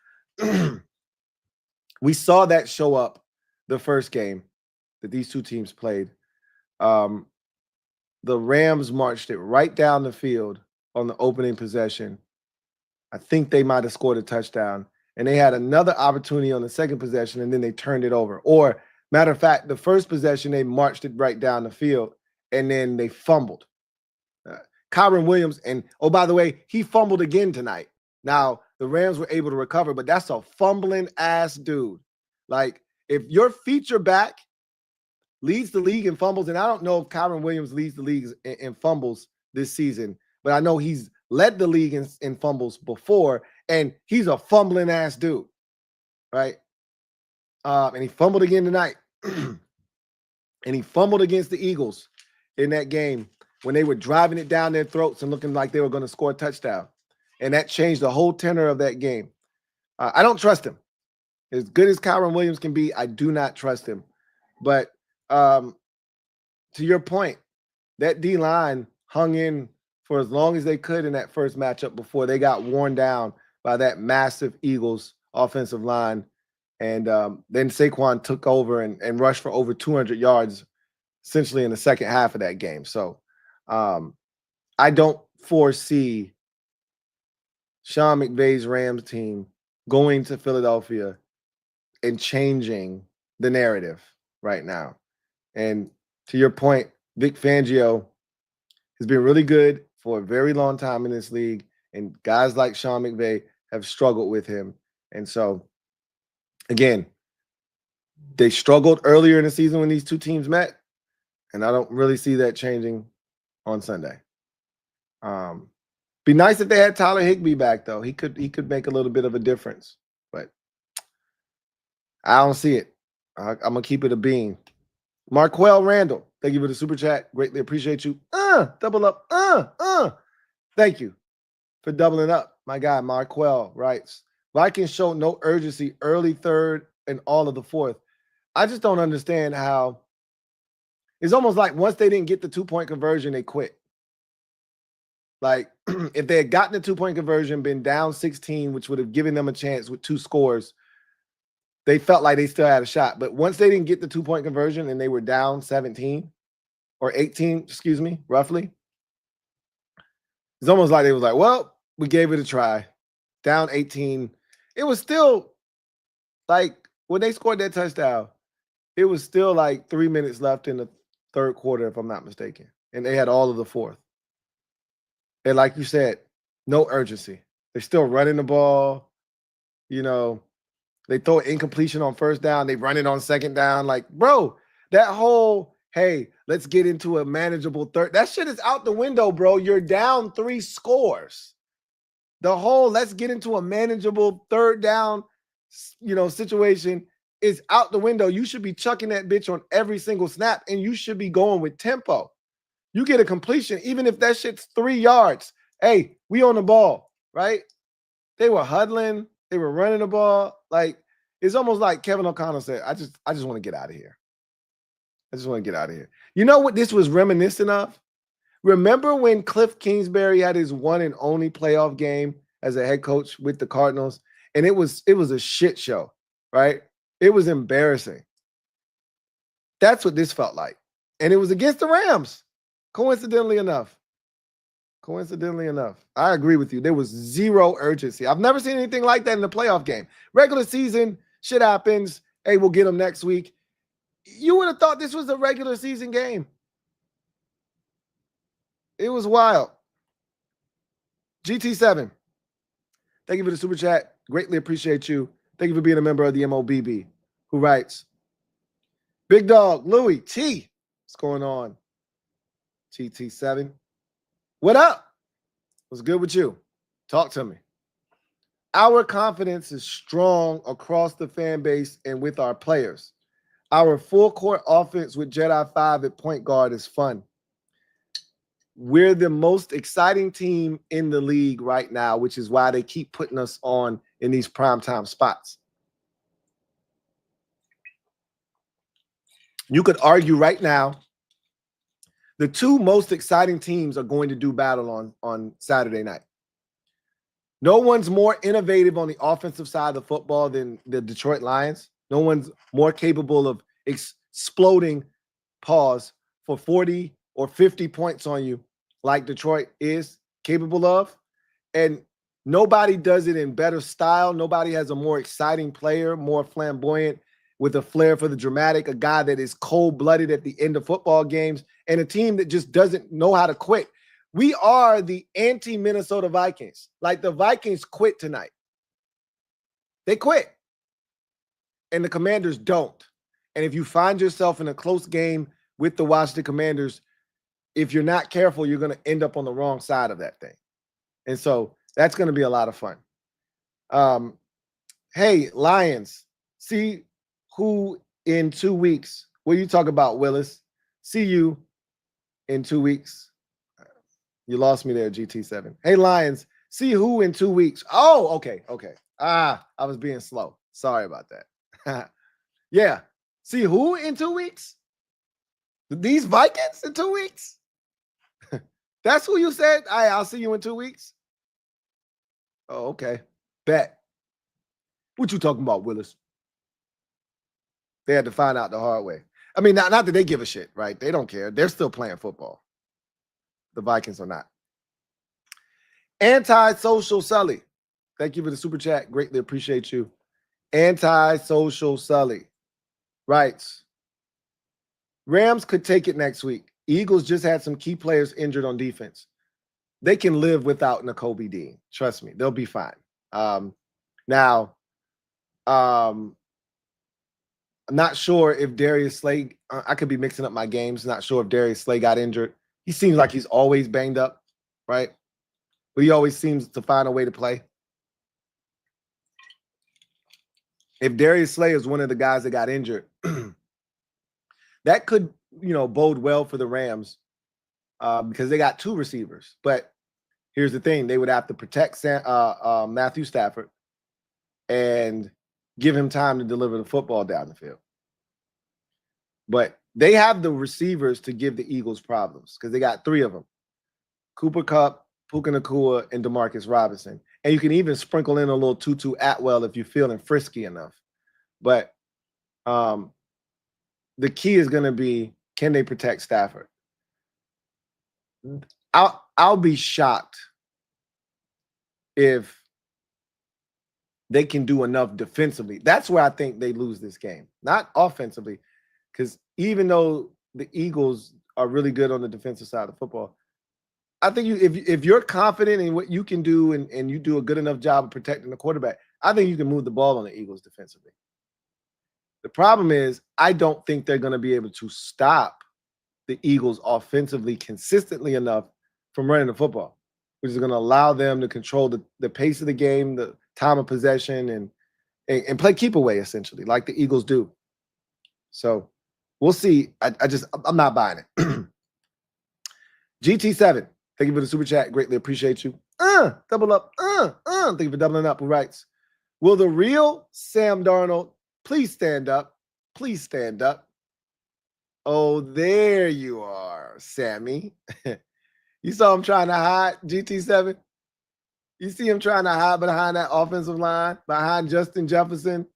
We saw that show up the first game that these two teams played. The Rams marched it right down the field on the opening possession. I think they might have scored a touchdown. And they had another opportunity on the second possession, and then they turned it over. Or, matter of fact, the first possession, they marched it right down the field, and then they fumbled. Kyron Williams, and oh, by the way, he fumbled again tonight. Now, the Rams were able to recover, but that's a fumbling ass dude. Like, if your feature back leads the league in fumbles, and I don't know if Kyron Williams leads the league in fumbles this season, but I know he's led the league in fumbles before, and he's a fumbling ass dude, right? And he fumbled again tonight. And he fumbled against the Eagles in that game when they were driving it down their throats and looking like they were going to score a touchdown. And that changed the whole tenor of that game. I don't trust him. As good as Kyron Williams can be, I do not trust him. But to your point, that D-line hung in for as long as they could in that first matchup before they got worn down by that massive Eagles offensive line. And then Saquon took over and rushed for over 200 yards essentially in the second half of that game. So I don't foresee Sean McVay's Rams team going to Philadelphia and changing the narrative right now. And to your point, Vic Fangio has been really good for a very long time in this league, and guys like Sean McVay have struggled with him. And so, again, they struggled earlier in the season when these two teams met, and I don't really see that changing on Sunday. Be nice if they had Tyler Higbee back, though. He could make a little bit of a difference, but I don't see it. I'm gonna keep it a bean. Marquell Randall, thank you for the super chat. Greatly appreciate you. Double up. Thank you for doubling up. My guy Marquell writes, Vikings showed no urgency early third and all of the fourth. I just don't understand how it's almost like once they didn't get the 2-point conversion, they quit. Like if they had gotten the 2-point conversion, been down 16, which would have given them a chance with 2 scores, they felt like they still had a shot. But once they didn't get the 2-point conversion and they were down 17 or 18, excuse me, roughly, it's almost like they was like, well, we gave it a try. Down 18. It was still like when they scored that touchdown, it was still like 3 minutes left in the third quarter, if I'm not mistaken. And they had all of the fourth. And like you said, no urgency. They're still running the ball. You know, they throw an incompletion on first down. They run it on second down. Like, bro, that whole, hey, let's get into a manageable third. That shit is out the window, bro. You're down 3 scores. The whole let's get into a manageable third down, situation is out the window. You should be chucking that bitch on every single snap, and you should be going with tempo. You get a completion, even if that shit's 3 yards. Hey, we on the ball, right? They were huddling. They were running the ball. Like, it's almost like Kevin O'Connell said, I just want to get out of here. I just want to get out of here. You know what this was reminiscent of? Remember when Cliff Kingsbury had his one and only playoff game as a head coach with the Cardinals? And it was a shit show, right? It was embarrassing. That's what this felt like. And it was against the Rams. Coincidentally enough, I agree with you. There was zero urgency. I've never seen anything like that in a playoff game. Regular season, shit happens. Hey, we'll get them next week. You would have thought this was a regular season game. It was wild. GT7, thank you for the super chat. Greatly appreciate you. Thank you for being a member of the MOBB, who writes, Big Dog, Louie, T, what's going on? GT7. What up? What's good with you? Talk to me. Our confidence is strong across the fan base and with our players. Our full court offense with Jedi 5 at point guard is fun. We're the most exciting team in the league right now, which is why they keep putting us on in these primetime spots. You could argue right now the 2 most exciting teams are going to do battle on Saturday night. No one's more innovative on the offensive side of the football than the Detroit Lions. No one's more capable of exploding pause for 40 or 50 points on you like Detroit is capable of. And nobody does it in better style. Nobody has a more exciting player, more flamboyant, with a flair for the dramatic, a guy that is cold-blooded at the end of football games, and a team that just doesn't know how to quit. We are the anti-Minnesota Vikings. Like, the Vikings quit tonight. They quit. And the Commanders don't. And if you find yourself in a close game with the Washington Commanders, if you're not careful, you're going to end up on the wrong side of that thing. And so that's going to be a lot of fun. Hey, Lions, see who in 2 weeks? What you talk about, Willis? See you in 2 weeks. You lost me there, GT7. Hey, Lions, see who in 2 weeks? Oh, okay. I was being slow. Sorry about that. Yeah. See who in 2 weeks? These Vikings in 2 weeks? That's who you said? I'll see you in 2 weeks. Oh, okay. Bet. What you talking about, Willis? They had to find out the hard way. I mean, not that they give a shit, right? They don't care. They're still playing football. The Vikings are not. Anti-social Sully. Thank you for the super chat. Greatly appreciate you. Anti-social Sully writes, Rams could take it next week. Eagles just had some key players injured on defense. They can live without Nakobe Dean. Trust me, they'll be fine. Now, I'm not sure if Darius Slay, I could be mixing up my games. Not sure if Darius Slay got injured. He seems like he's always banged up, right? But he always seems to find a way to play. If Darius Slay is one of the guys that got injured, that could, bode well for the Rams because they got 2 receivers. But here's the thing. They would have to protect Matthew Stafford and give him time to deliver the football down the field. But they have the receivers to give the Eagles problems because they got 3 of them. Cooper Kupp, Puka Nacua, and Demarcus Robinson. And you can even sprinkle in a little Tutu Atwell if you're feeling frisky enough. But the key is going to be, can they protect Stafford? I'll be shocked if they can do enough defensively. That's where I think they lose this game, not offensively, because even though the Eagles are really good on the defensive side of football, I think if you're confident in what you can do and you do a good enough job of protecting the quarterback, I think you can move the ball on the Eagles defensively. The problem is I don't think they're going to be able to stop the Eagles offensively consistently enough from running the football, which is going to allow them to control the pace of the game, the time of possession, and play keep away, essentially, like the Eagles do. So we'll see. I'm not buying it. GT7, thank you for the super chat. Greatly appreciate you. Double up. Thank you for doubling up. Who writes, will the real Sam Darnold please stand up? Please stand up. Oh, there you are, Sammy. You saw him trying to hide, GT7? You see him trying to hide behind that offensive line, behind Justin Jefferson,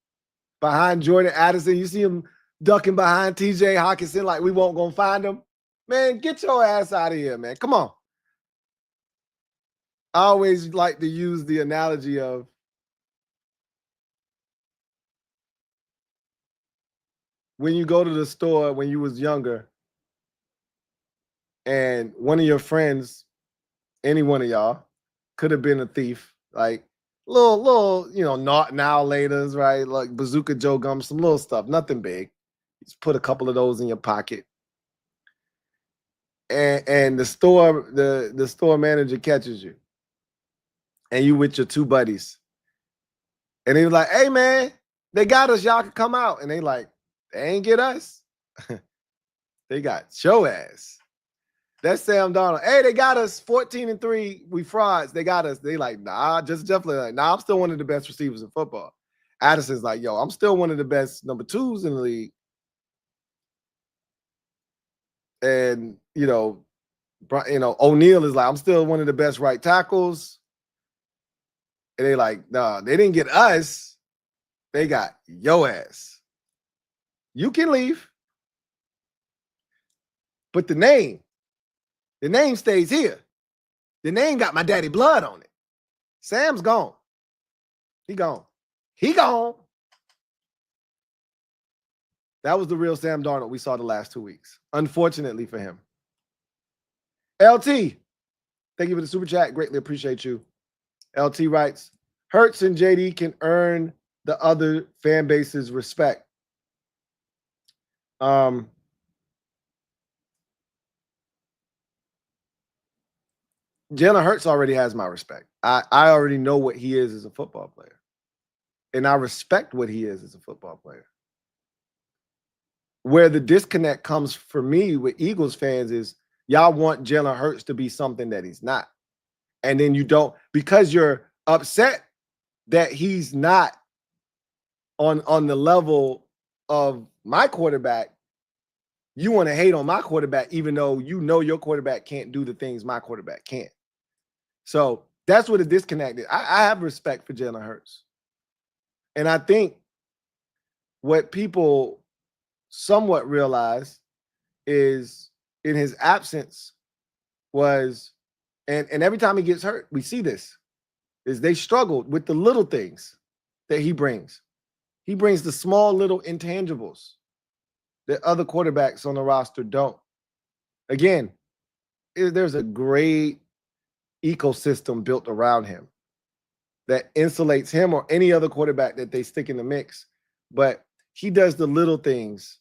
behind Jordan Addison. You see him ducking behind TJ Hawkinson like we won't go find him. Man, get your ass out of here, man. Come on. I always like to use the analogy of when you go to the store when you was younger and one of your friends, any one of y'all, could have been a thief, like little, not now laters, right? Like Bazooka Joe Gum, some little stuff, nothing big. Just put a couple of those in your pocket. And the store manager catches you. And you with your 2 buddies. And he was like, hey man, they got us, y'all can come out. And they like, they ain't get us. They got your ass. That's Sam Darnold. Hey, they got us 14-3. We frauds. They got us. They like, nah, just definitely like, nah, I'm still one of the best receivers in football. Addison's like, yo, I'm still one of the best number 2s in the league. And, O'Neal is like, I'm still one of the best right tackles. And they like, nah, they didn't get us. They got your ass. You can leave. But the name stays here. The name got my daddy blood on it. Sam's gone. He gone. That was the real Sam Darnold we saw the last 2 weeks. Unfortunately for him. LT, thank you for the super chat. Greatly appreciate you. LT writes, Hurts and JD can earn the other fan base's respect. Jalen Hurts already has my respect. I already know what he is as a football player. And I respect what he is as a football player. Where the disconnect comes for me with Eagles fans is y'all want Jalen Hurts to be something that he's not. And then you don't, because you're upset that he's not on the level of my quarterback, you want to hate on my quarterback, even though you know your quarterback can't do the things my quarterback can't. So that's where the disconnect is. I have respect for Jalen Hurts. And I think what people somewhat realize is in his absence was, and every time he gets hurt, we see this, is they struggled with the little things that he brings. He brings the small little intangibles that other quarterbacks on the roster don't. Again, there's a great ecosystem built around him that insulates him or any other quarterback that they stick in the mix. But he does the little things,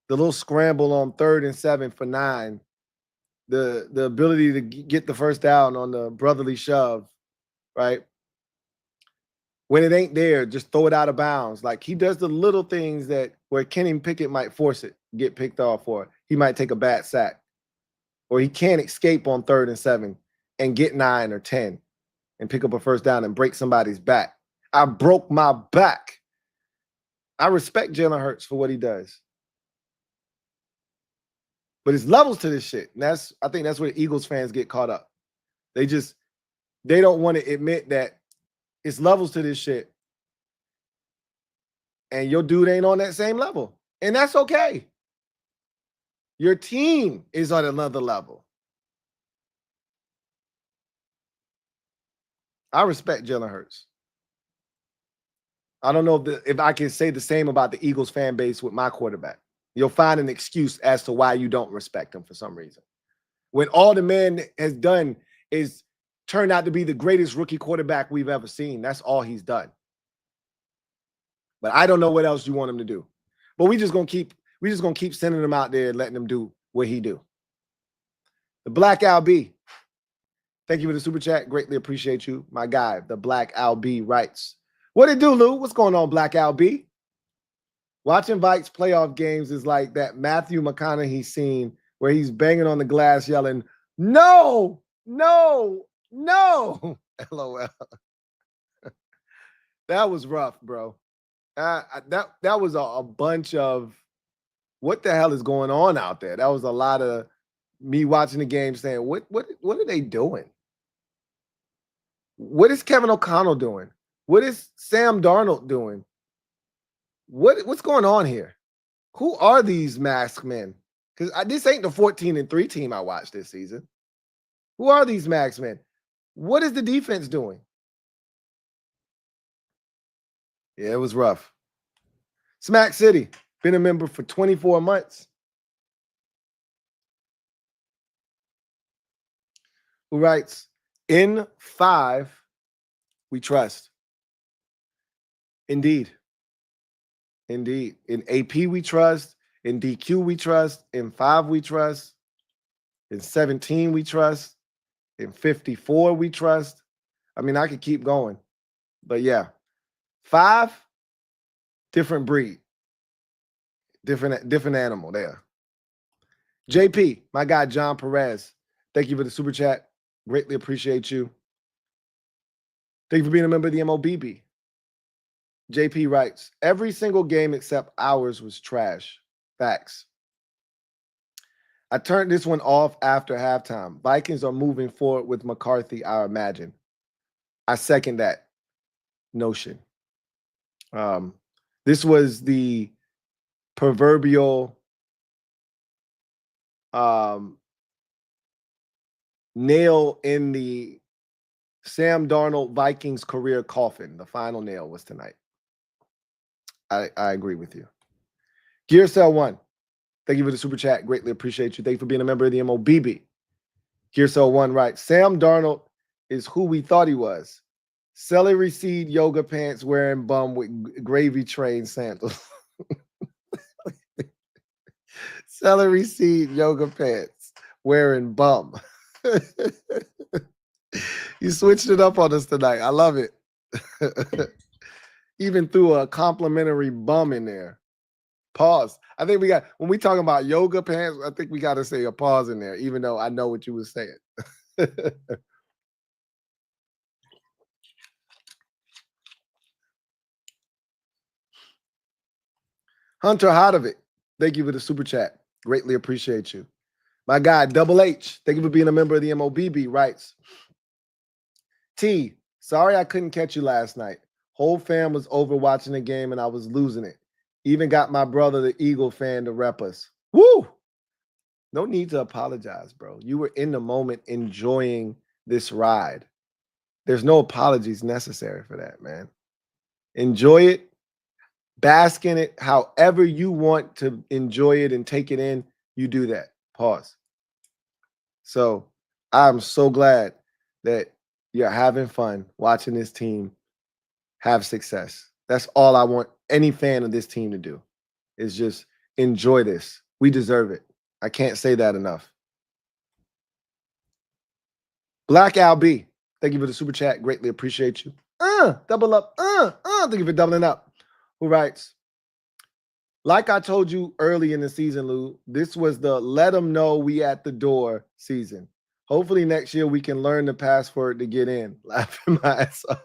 the little scramble on 3rd and 7 for 9 the ability to get the first down on the brotherly shove, right? When it ain't there, just throw it out of bounds. Like he does the little things that where Kenny Pickett might force it, get picked off, or he might take a bad sack, or he can't escape on 3rd and 7 and get 9 or 10 and pick up a first down and break somebody's back. I broke my back. I respect Jalen Hurts for what he does. But it's levels to this shit. And I think that's where Eagles fans get caught up. They don't want to admit that it's levels to this shit. And your dude ain't on that same level. And that's okay. Your team is on another level. I respect Jalen Hurts. I don't know if I can say the same about the Eagles fan base with my quarterback. You'll find an excuse as to why you don't respect him for some reason. When all the man has done is turned out to be the greatest rookie quarterback we've ever seen. That's all he's done. But I don't know what else you want him to do. But we just gonna keep sending him out there and letting him do what he do. The Black Al B. Thank you for the super chat. Greatly appreciate you. My guy, the Black Al B writes, what it do, Lou? What's going on, Black Al B? Watching Vikes playoff games is like that Matthew McConaughey scene where he's banging on the glass yelling, no, no, no. LOL. That was rough, bro. That was a bunch of what the hell is going on out there. That was a lot of me watching the game saying, what are they doing? What is Kevin O'Connell doing? What is Sam Darnold doing? What's going on here? Who are these masked men? Because this ain't the 14-3 team I watched this season. Who are these masked men? What is the defense doing? Yeah, it was rough. Smack City, been a member for 24 months. Who writes, in 5, we trust. Indeed. Indeed. In AP, we trust. In DQ, we trust. In 5, we trust. In 17, we trust. In 54, we trust. I mean, I could keep going. But yeah, 5, different breed. Different animal there. JP, my guy, John Perez. Thank you for the super chat. Greatly appreciate you. Thank you for being a member of the MOBB. JP writes, every single game except ours was trash. Facts. I turned this one off after halftime. Vikings are moving forward with McCarthy, I imagine. I second that notion. This was the proverbial nail in the Sam Darnold Vikings career coffin. The final nail was tonight. I agree with you. Gear Cell 1. Thank you for the super chat. Greatly appreciate you. Thank you for being a member of the MOBB. Gear Cell 1 writes, Sam Darnold is who we thought he was. Celery seed yoga pants wearing bum with gravy train sandals. Celery seed yoga pants wearing bum. You switched it up on us tonight. I love it. Even threw a complimentary bum in there. Pause. I think when we talking about yoga pants, I think we got to say a pause in there, even though I know what you were saying. Hunter Hodovic, thank you for the super chat. Greatly appreciate you. My guy, Double H, thank you for being a member of the MOBB, writes, T, sorry I couldn't catch you last night. Whole fam was over watching the game and I was losing it. Even got my brother, the Eagle fan, to rep us. Woo! No need to apologize, bro. You were in the moment enjoying this ride. There's no apologies necessary for that, man. Enjoy it. Bask in it. However you want to enjoy it and take it in, you do that. Pause. So I'm so glad that you're having fun watching this team have success. That's all I want any fan of this team to do, is just enjoy this. We deserve it. I can't say that enough. Black Al B, thank you for the super chat. Greatly appreciate you. Double up. Thank you for doubling up. Who writes, like I told you early in the season, Lou, this was the let them know we at the door season. Hopefully next year we can learn the password to get in. Laughing my ass off.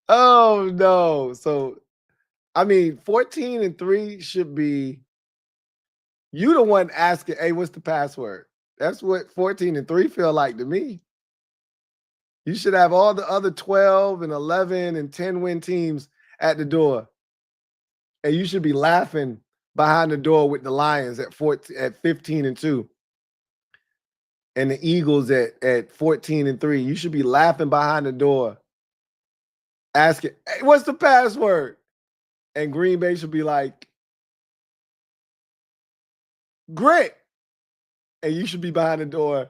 Oh, no. So, I mean, 14-3 should be you the one asking, hey, what's the password? That's what 14-3 feel like to me. You should have all the other 12 and 11 and 10 win teams at the door. And you should be laughing behind the door with the Lions at 15-2. And the Eagles at 14-3. You should be laughing behind the door, asking, hey, what's the password? And Green Bay should be like, Grit. And you should be behind the door.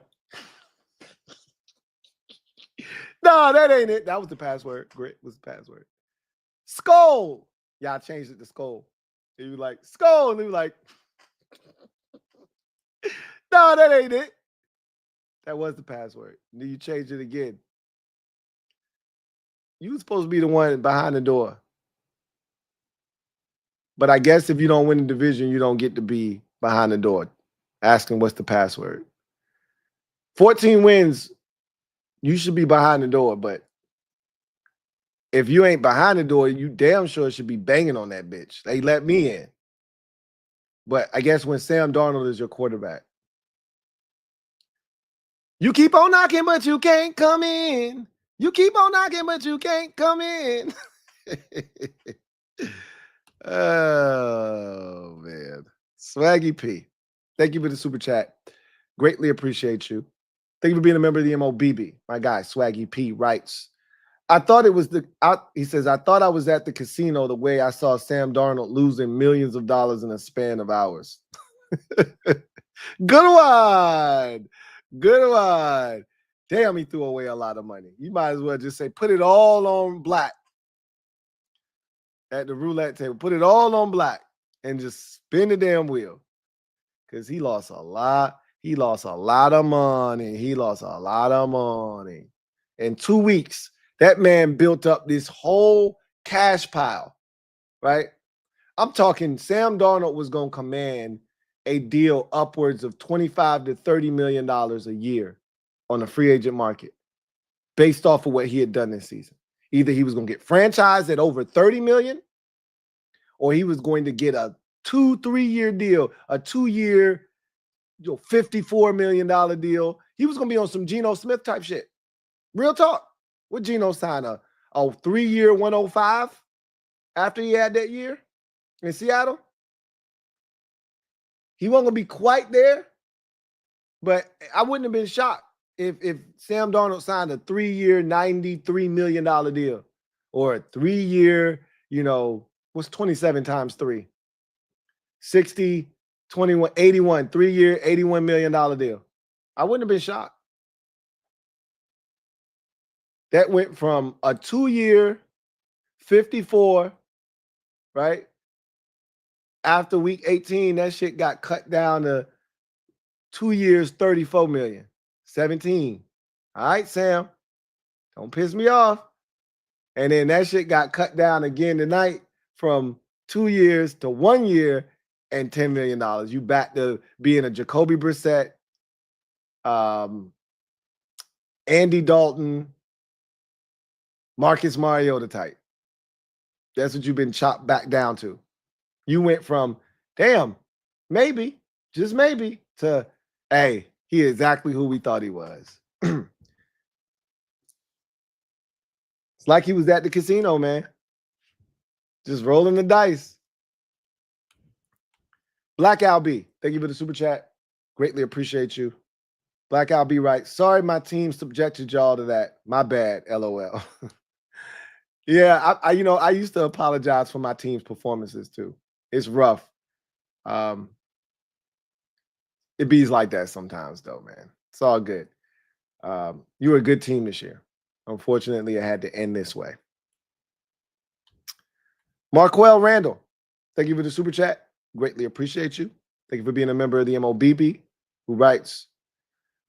No, that ain't it. That was the password. Grit was the password. Skull. Y'all changed it to Skull. And you like, Skull. And you like, no, that ain't it. That was the password. Then you changed it again. You were supposed to be the one behind the door. But I guess if you don't win the division, you don't get to be behind the door asking what's the password. 14 wins, you should be behind the door. But if you ain't behind the door, you damn sure should be banging on that bitch. They let me in. But I guess when Sam Darnold is your quarterback, you keep on knocking, but you can't come in. You keep on knocking, but you can't come in. Oh, man. Swaggy P. Thank you for the super chat. Greatly appreciate you. Thank you for being a member of the MOBB. My guy, Swaggy P, writes, I thought it was he says, I thought I was at the casino the way I saw Sam Darnold losing millions of dollars in a span of hours. Good one. Good one. Damn, he threw away a lot of money. You might as well just say, put it all on black at the roulette table. Put it all on black and just spin the damn wheel. Because he lost a lot. He lost a lot of money. He lost a lot of money. In 2 weeks, that man built up this whole cash pile, right? I'm talking Sam Darnold was going to command a deal upwards of $25 to $30 million a year on the free agent market based off of what he had done this season. Either he was going to get franchised at over $30 million or he was going to get a 2-3 year deal, a 2-year, $54 million deal. He was going to be on some Geno Smith type shit. Real talk. What Geno signed a 3-year 105 after he had that year in Seattle? He wasn't going to be quite there, but I wouldn't have been shocked if Sam Darnold signed a 3-year, $93 million deal or a 3-year, what's 27 times 3? 60, 21, 81, 3-year, $81 million deal. I wouldn't have been shocked. That went from a 2-year, 54, right? After week 18, that shit got cut down to 2 years, $34 million, 17. All right, Sam, don't piss me off. And then that shit got cut down again tonight from 2 years to 1 year and $10 million. You back to being a Jacoby Brissett, Andy Dalton, Marcus Mariota type. That's what you've been chopped back down to. You went from, damn, maybe, just maybe, to, hey, he is exactly who we thought he was. It's like he was at the casino, man. Just rolling the dice. Black Al B, thank you for the super chat. Greatly appreciate you. Black Al B writes, sorry my team subjected y'all to that. My bad, LOL. Yeah, I used to apologize for my team's performances too. It's rough. It bees like that sometimes though, man. It's all good. You were a good team this year. Unfortunately, it had to end this way. Marquell Randall, thank you for the super chat. Greatly appreciate you. Thank you for being a member of the MOBB, who writes,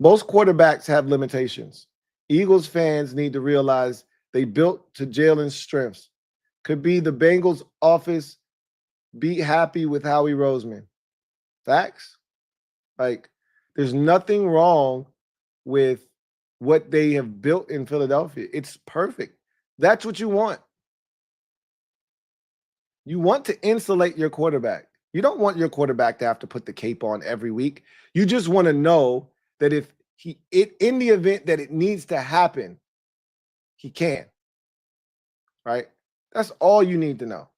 Most quarterbacks have limitations. Eagles fans need to realize they built to Jalen's strengths. Could be the Bengals office. Be happy with Howie Roseman. Facts. Like, there's nothing wrong with what they have built in Philadelphia. It's perfect. That's what you want. You want to insulate your quarterback. You don't want your quarterback to have to put the cape on every week. You just want to know that if in the event that it needs to happen, he can. Right? That's all you need to know.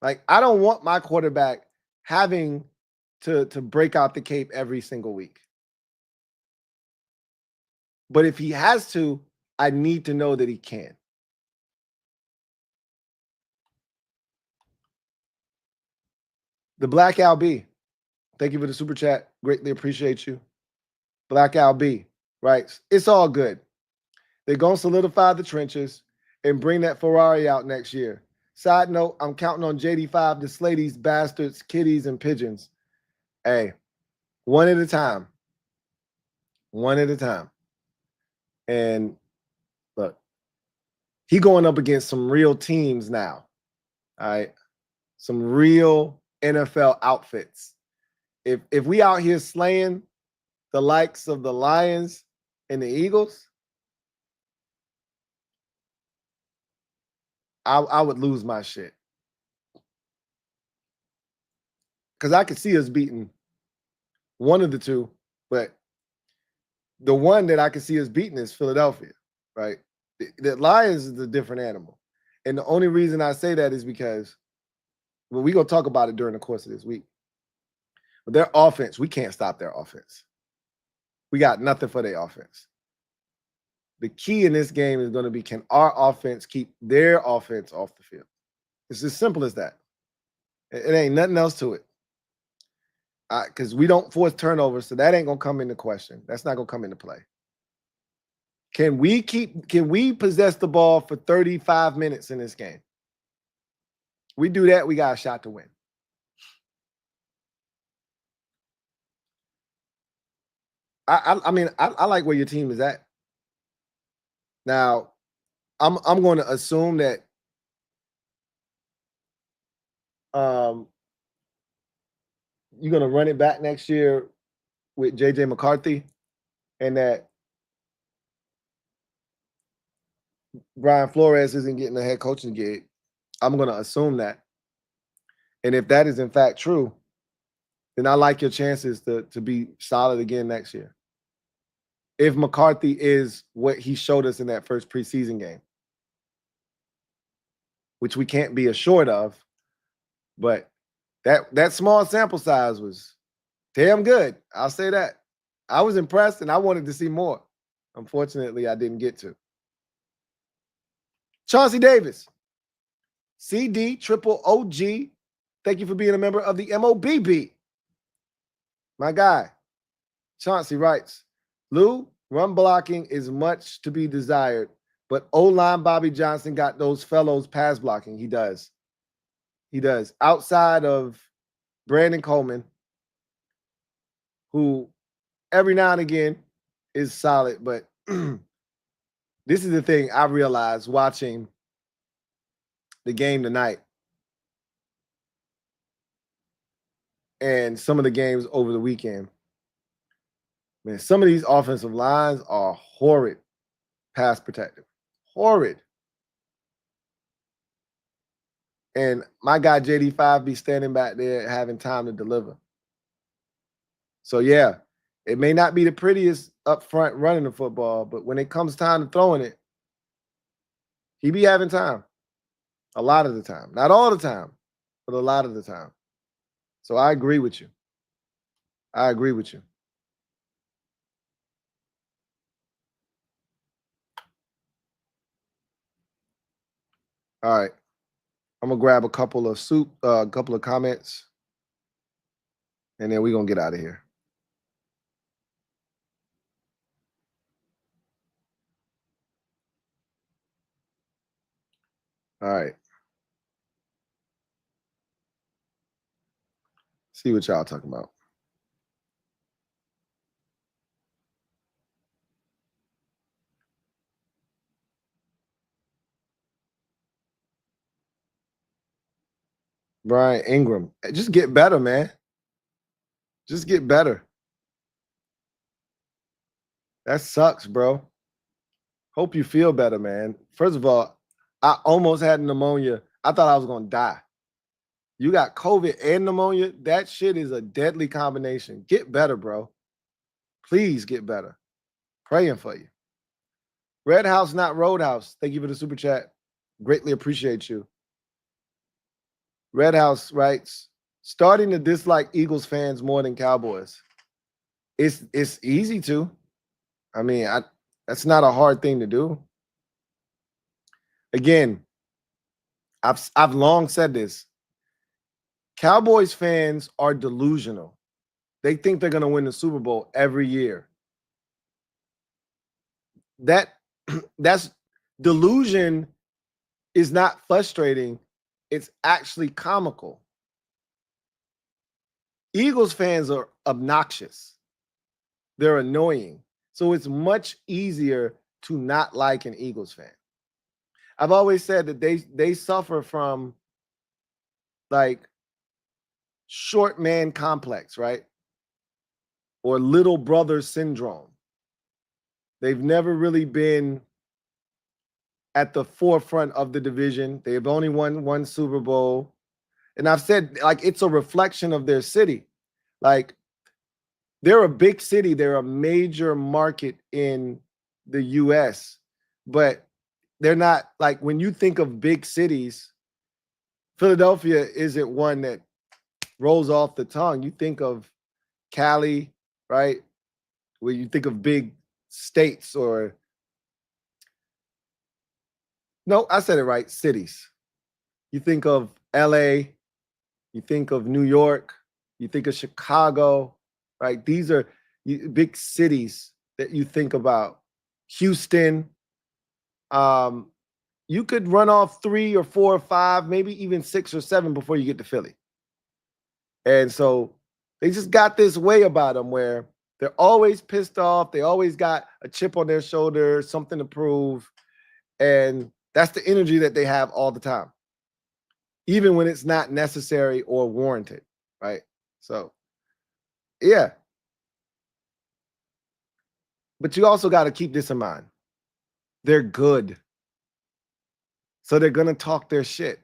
Like, I don't want my quarterback having to break out the cape every single week. But if he has to, I need to know that he can. The Black Al B, thank you for the super chat. Greatly appreciate you. Black Al B writes, it's all good. They're going to solidify the trenches and bring that Ferrari out next year. Side note, I'm counting on JD5 to slay these bastards, kitties, and pigeons. Hey, one at a time. One at a time. And look, he going up against some real teams now. All right. Some real NFL outfits. If we out here slaying the likes of the Lions and the Eagles, I would lose my shit. Because I could see us beating one of the two, but the one that I can see us beating is Philadelphia, right? The Lions is a different animal. And the only reason I say that is because, well, we're going to talk about it during the course of this week. But their offense, we can't stop their offense. We got nothing for their offense. The key in this game is going to be, can our offense keep their offense off the field? It's as simple as that. It ain't nothing else to it. Because we don't force turnovers, so that ain't going to come into question. That's not going to come into play. Can we possess the ball for 35 minutes in this game? We do that, we got a shot to win. I mean, I like where your team is at. Now, I'm going to assume that you're going to run it back next year with J.J. McCarthy, and that Brian Flores isn't getting a head coaching gig. I'm going to assume that. And if that is in fact true, then I like your chances to be solid again next year. If McCarthy is what he showed us in that first preseason game, which we can't be assured of, but that small sample size was damn good. I'll say that. I was impressed and I wanted to see more. Unfortunately, I didn't get to. Chauncey Davis, CD triple OG. Thank you for being a member of the MOBB. My guy, Chauncey writes, Lou, run blocking is much to be desired, but O-line Bobby Johnson got those fellows pass blocking. He does. He does. Outside of Brandon Coleman, who every now and again is solid, but this is the thing I realized watching the game tonight and some of the games over the weekend. Man, some of these offensive lines are horrid pass protective. Horrid. And my guy JD5 be standing back there having time to deliver. So, yeah, it may not be the prettiest up front running the football, but when it comes time to throwing it, he be having time. A lot of the time. Not all the time, but a lot of the time. So I agree with you. I agree with you. All right. I'm gonna grab a couple of comments, and then we're gonna get out of here. All right. See what y'all talking about. Brian Ingram. Just get better, man. Just get better. That sucks, bro. Hope you feel better, man. First of all, I almost had pneumonia. I thought I was going to die. You got COVID and pneumonia. That shit is a deadly combination. Get better, bro. Please get better. Praying for you. Red House, not Roadhouse. Thank you for the super chat. Greatly appreciate you. Red House writes, starting to dislike Eagles fans more than Cowboys. It's easy to. I mean, that's not a hard thing to do. Again, I've long said this. Cowboys fans are delusional. They think they're going to win the Super Bowl every year. That's delusion is not frustrating. It's actually comical. Eagles fans are obnoxious. They're annoying. So it's much easier to not like an Eagles fan. I've always said that they suffer from like short man complex, right? Or little brother syndrome. They've never really been at the forefront of the division. They've only won one Super Bowl. And I've said, like, it's a reflection of their city. Like, they're a big city. They're a major market in the U.S. But they're not, like, when you think of big cities, Philadelphia isn't one that rolls off the tongue. You think of Cali, right? Where you think of big states or no, I said it right, cities. You think of LA, you think of New York, you think of Chicago, right? These are big cities that you think about. Houston. You could run off 3 or 4 or 5, maybe even 6 or 7 before you get to Philly. And so they just got this way about them where they're always pissed off. They always got a chip on their shoulder, something to prove. And that's the energy that they have all the time, even when it's not necessary or warranted, right? So, yeah. But you also got to keep this in mind. They're good. So they're going to talk their shit.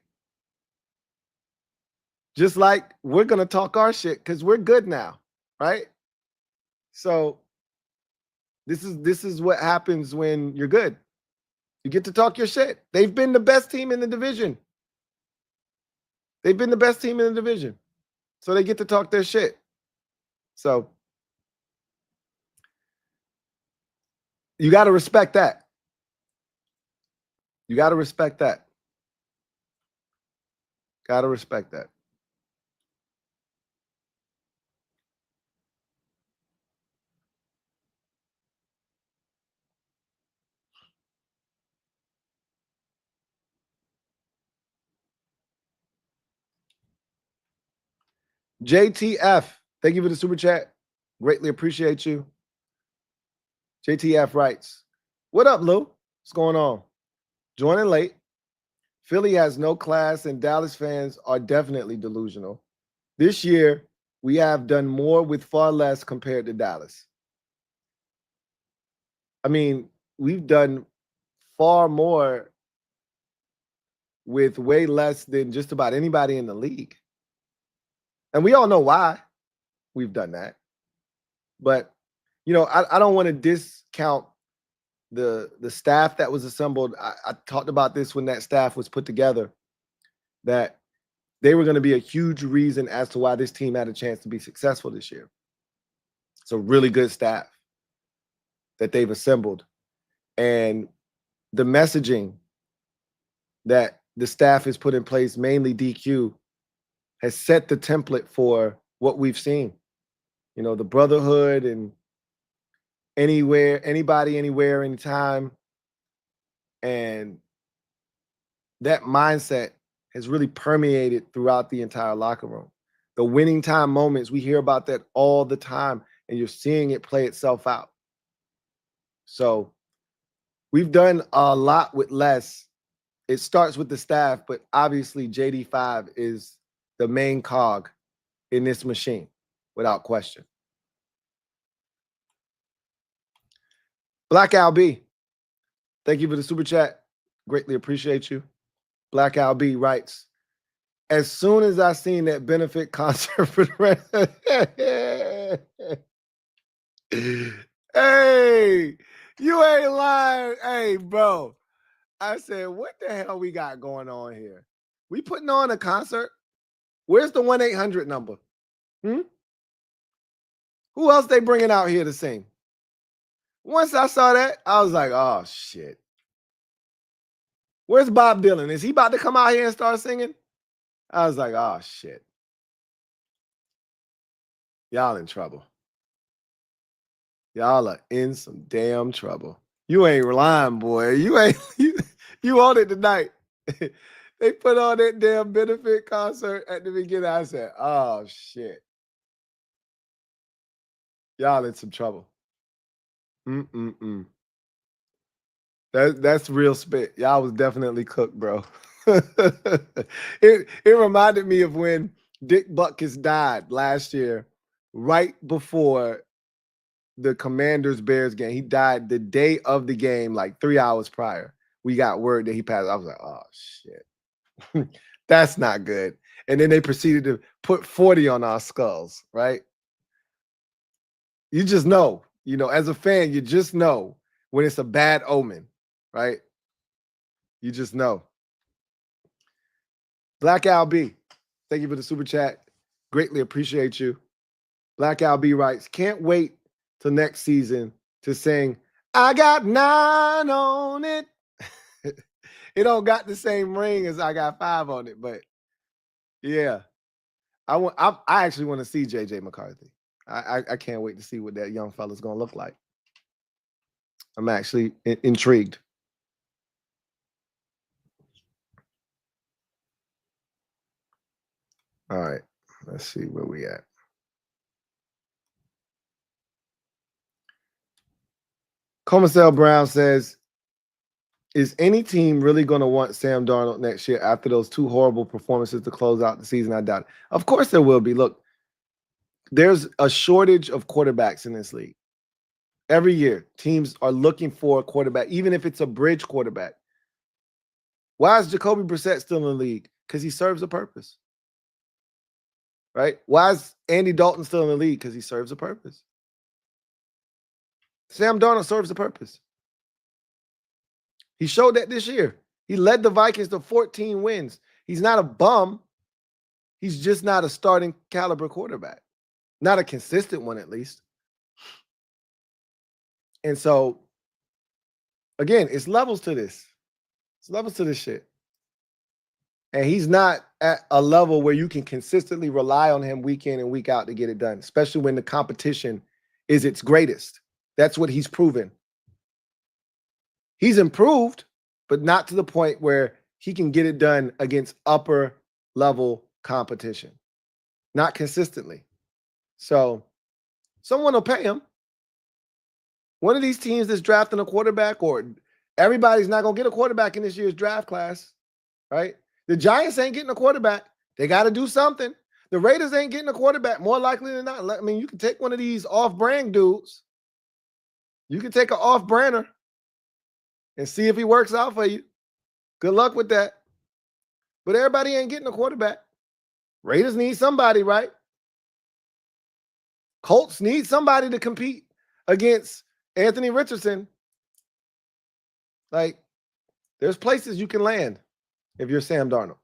Just like we're going to talk our shit because we're good now, right? So this is what happens when you're good. You get to talk your shit. They've been the best team in the division. They've been the best team in the division. So they get to talk their shit. So you got to respect that. You got to respect that. Got to respect that. JTF, thank you for the super chat. Greatly appreciate you. JTF writes, what up, Lou? What's going on? Joining late. Philly has no class and Dallas fans are definitely delusional. This year, we have done more with far less compared to Dallas. I mean, we've done far more with way less than just about anybody in the league. And we all know why we've done that. But, you know, I don't want to discount the staff that was assembled. I talked about this when that staff was put together, that they were going to be a huge reason as to why this team had a chance to be successful this year. It's a really good staff that they've assembled. And the messaging that the staff has put in place, mainly DQ, has set the template for what we've seen. You know, the brotherhood and anywhere, anybody, anywhere, anytime. And that mindset has really permeated throughout the entire locker room. The winning time moments, we hear about that all the time, and you're seeing it play itself out. So we've done a lot with less. It starts with the staff, but obviously JD5 is the main cog in this machine, without question. Black Al B, thank you for the super chat. Greatly appreciate you. Black Al B writes, as soon as I seen that benefit concert for the rest, hey, you ain't lying. Hey, bro. I said, what the hell we got going on here? We putting on a concert? Where's the 1-800 number? Who else they bringing out here to sing? Once I saw that, I was like, oh, shit. Where's Bob Dylan? Is he about to come out here and start singing? I was like, oh, shit. Y'all in trouble. Y'all are in some damn trouble. You ain't lying, boy. You on it tonight. They put on that damn benefit concert at the beginning. I said, oh, shit. Y'all in some trouble. That's real spit. Y'all was definitely cooked, bro. It reminded me of when Dick Butkus died last year, right before the Commanders-Bears game. He died the day of the game, like 3 hours prior. We got word that he passed. I was like, oh, shit. That's not good. And then they proceeded to put 40 on our skulls, right? You just know, as a fan, you just know when it's a bad omen, right? You just know. Black Al B, thank you for the super chat. Greatly appreciate you. Black Al B writes, can't wait till next season to sing, I got 9 on it. It don't got the same ring as I got 5 on it, but yeah. I actually want to see JJ McCarthy. I can't wait to see what that young fella's going to look like. I'm actually intrigued. All right, let's see where we at. Comasel Brown says, is any team really going to want Sam Darnold next year after those 2 horrible performances to close out the season? I doubt it. Of course there will be. Look, there's a shortage of quarterbacks in this league. Every year, teams are looking for a quarterback, even if it's a bridge quarterback. Why is Jacoby Brissett still in the league? Because he serves a purpose. Right? Why is Andy Dalton still in the league? Because he serves a purpose. Sam Darnold serves a purpose. He showed that this year. He led the Vikings to 14 wins. He's not a bum. He's just not a starting caliber quarterback. Not a consistent one, at least. And so, again, it's levels to this. It's levels to this shit. And he's not at a level where you can consistently rely on him week in and week out to get it done, especially when the competition is its greatest. That's what he's proven. He's improved, but not to the point where he can get it done against upper level competition. Not consistently. So someone will pay him. One of these teams that's drafting a quarterback, or everybody's not going to get a quarterback in this year's draft class, right? The Giants ain't getting a quarterback. They got to do something. The Raiders ain't getting a quarterback, more likely than not. I mean, you can take one of these off-brand dudes. You can take an off-brander and see if he works out for you. Good luck with that. But everybody ain't getting a quarterback. Raiders need somebody, right? Colts need somebody to compete against Anthony Richardson. Like, there's places you can land if you're Sam Darnold.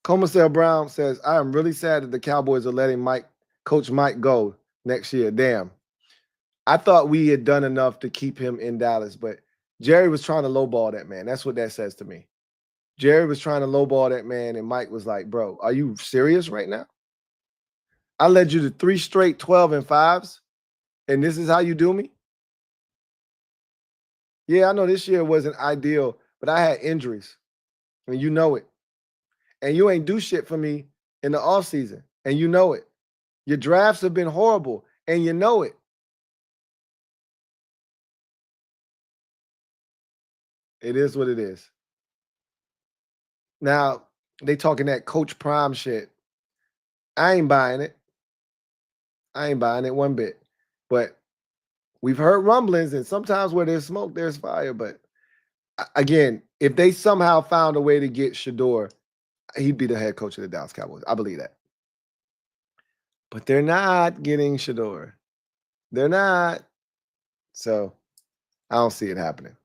Comasel Brown says, I am really sad that the Cowboys are letting Coach Mike go next year. Damn. I thought we had done enough to keep him in Dallas, but Jerry was trying to lowball that man. That's what that says to me. Jerry was trying to lowball that man, and Mike was like, bro, are you serious right now? I led you to 3 straight 12-5s, and this is how you do me? Yeah, I know this year wasn't ideal, but I had injuries, and you know it. And you ain't do shit for me in the offseason, and you know it. Your drafts have been horrible, and you know it. It is what it is. Now, they talking that Coach Prime shit. I ain't buying it. I ain't buying it one bit. But we've heard rumblings, and sometimes where there's smoke, there's fire. But again, if they somehow found a way to get Shador, he'd be the head coach of the Dallas Cowboys. I believe that. But they're not getting Shador. They're not. So I don't see it happening.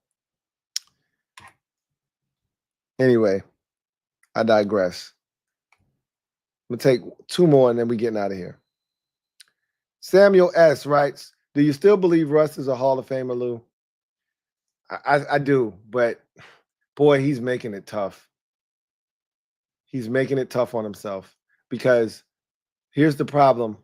Anyway, I digress. I'm going to take two more and then we're getting out of here. Samuel S. writes, do you still believe Russ is a Hall of Famer, Lou? I do, but boy, he's making it tough. He's making it tough on himself because here's the problem.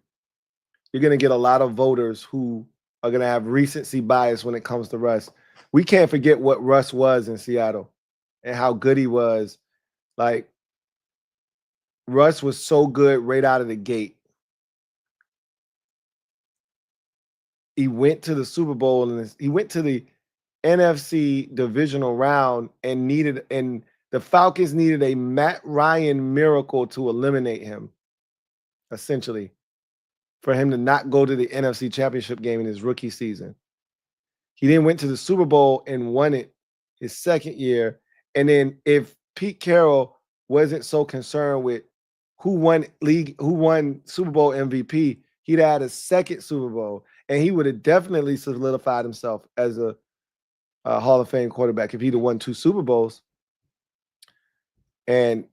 You're going to get a lot of voters who are going to have recency bias when it comes to Russ. We can't forget what Russ was in Seattle and how good he was. Like, Russ was so good right out of the gate. He went to the Super Bowl and he went to the NFC Divisional Round and the Falcons needed a Matt Ryan miracle to eliminate him, essentially, for him to not go to the NFC Championship game in his rookie season. He then went to the Super Bowl and won it his second year. And then if Pete Carroll wasn't so concerned with who won Super Bowl MVP, he'd had a second Super Bowl, and he would have definitely solidified himself as a Hall of Fame quarterback if he'd have won 2 Super Bowls. And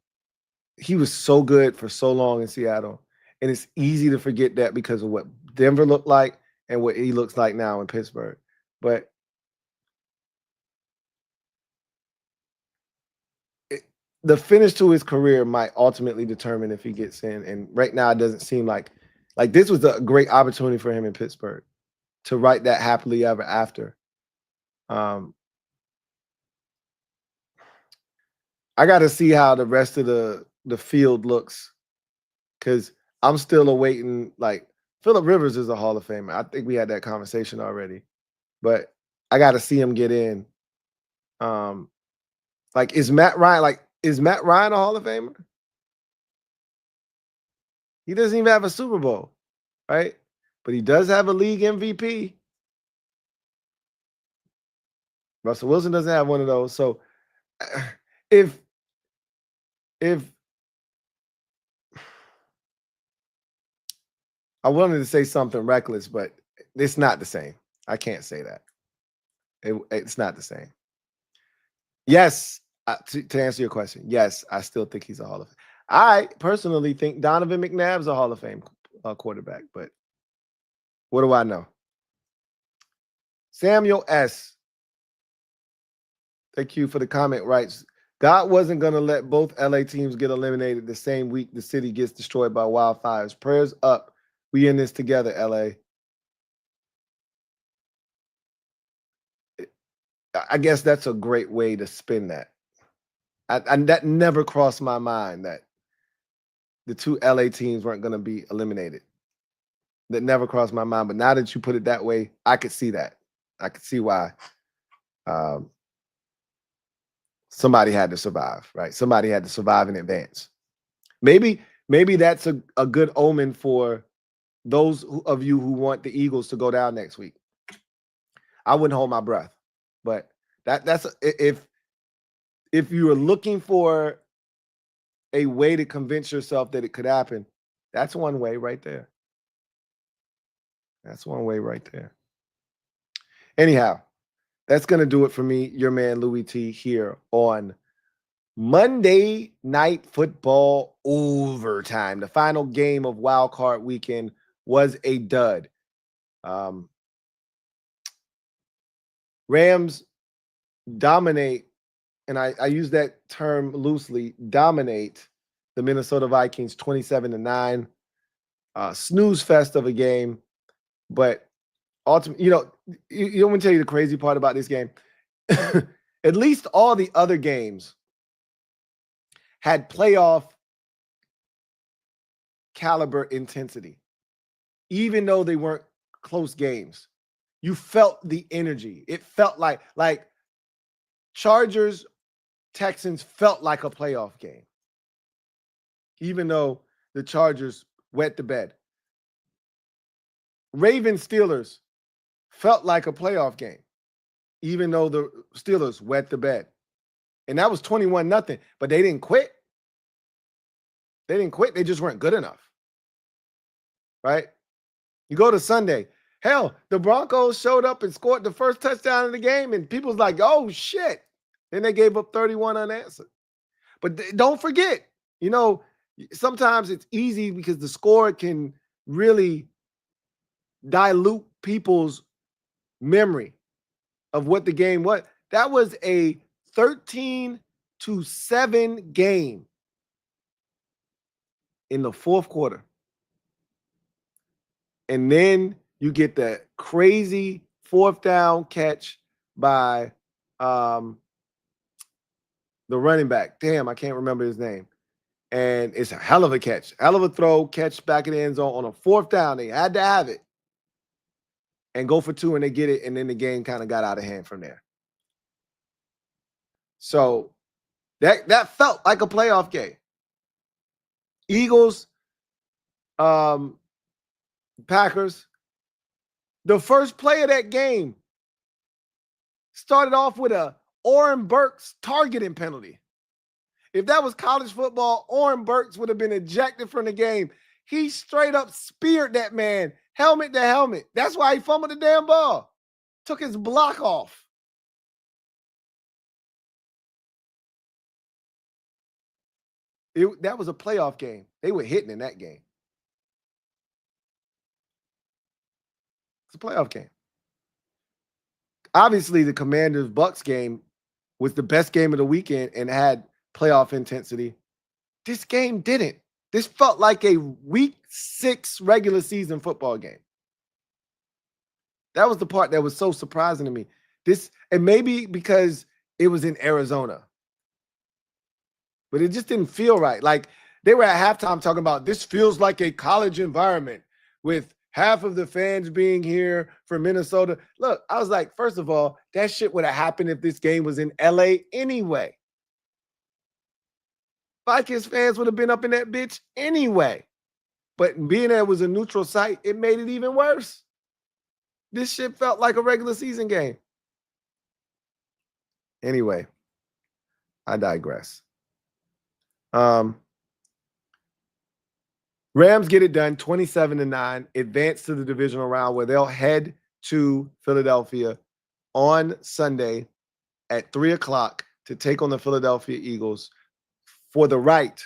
he was so good for so long in Seattle. And it's easy to forget that because of what Denver looked like and what he looks like now in Pittsburgh. But the finish to his career might ultimately determine if he gets in. And right now it doesn't seem like this was a great opportunity for him in Pittsburgh to write that happily ever after. I got to see how the rest of the field looks because I'm still awaiting. Like, Phillip Rivers is a Hall of Famer. I think we had that conversation already, but I got to see him get in. Is Matt Ryan a Hall of Famer? He doesn't even have a Super Bowl, right? But he does have a league MVP. Russell Wilson doesn't have one of those. So if I wanted to say something reckless, but it's not the same. I can't say that. It's not the same. Yes, to answer your question, yes, I still think he's a Hall of Fame. I personally think Donovan McNabb's a Hall of Fame quarterback, but what do I know? Samuel S. Thank you for the comment. Writes, God wasn't going to let both LA teams get eliminated the same week the city gets destroyed by wildfires. Prayers up. We in this together, LA. I guess that's a great way to spin that. And that never crossed my mind that the 2 LA teams weren't going to be eliminated. That never crossed my mind. But now that you put it that way, I could see that. I could see why somebody had to survive, right? Somebody had to survive in advance. Maybe that's a good omen for those of you who want the Eagles to go down next week. I wouldn't hold my breath, but that's if you are looking for a way to convince yourself that it could happen, that's one way right there. That's one way right there. Anyhow, that's going to do it for me, your man Louie T, here on Monday Night Football Overtime. The final game of Wildcard Weekend was a dud. Rams dominate, and I use that term loosely, dominate the Minnesota Vikings 27-9. Snooze fest of a game, but ultimately, you know what I'm tell you the crazy part about this game? At least all the other games had playoff caliber intensity. Even though they weren't close games, you felt the energy. It felt like Chargers, Texans felt like a playoff game, even though the Chargers wet the bed. Ravens, Steelers felt like a playoff game, even though the Steelers wet the bed. And that was 21-0, but they didn't quit. They didn't quit. They just weren't good enough. Right? You go to Sunday. Hell, the Broncos showed up and scored the first touchdown of the game, and people's like, oh, shit. Then they gave up 31 unanswered. But don't forget, sometimes it's easy because the score can really dilute people's memory of what the game was. That was a 13-7 game in the fourth quarter. And then you get the crazy fourth down catch by the running back. Damn, I can't remember his name. And it's a hell of a catch. Hell of a throw, catch back in the end zone on a fourth down. They had to have it and go for two, and they get it, and then the game kind of got out of hand from there. So that felt like a playoff game. Eagles, Packers. The first play of that game started off with a Oren Burks targeting penalty. If that was college football, Oren Burks would have been ejected from the game. He straight up speared that man, helmet to helmet. That's why he fumbled the damn ball. Took his block off. That was a playoff game. They were hitting in that game. It's a playoff game. Obviously, the Commanders-Bucks game was the best game of the weekend and had playoff intensity. This game didn't. This felt like a week 6 regular season football game. That was the part that was so surprising to me. And maybe because it was in Arizona. But it just didn't feel right. Like they were at halftime talking about this feels like a college environment with half of the fans being here for Minnesota. Look, I was like, first of all, that shit would have happened if this game was in LA anyway. Vikings fans would have been up in that bitch anyway. But being that it was a neutral site, it made it even worse. This shit felt like a regular season game. Anyway, I digress. Rams get it done 27-9, advance to the divisional round where they'll head to Philadelphia on Sunday at 3:00 to take on the Philadelphia Eagles for the right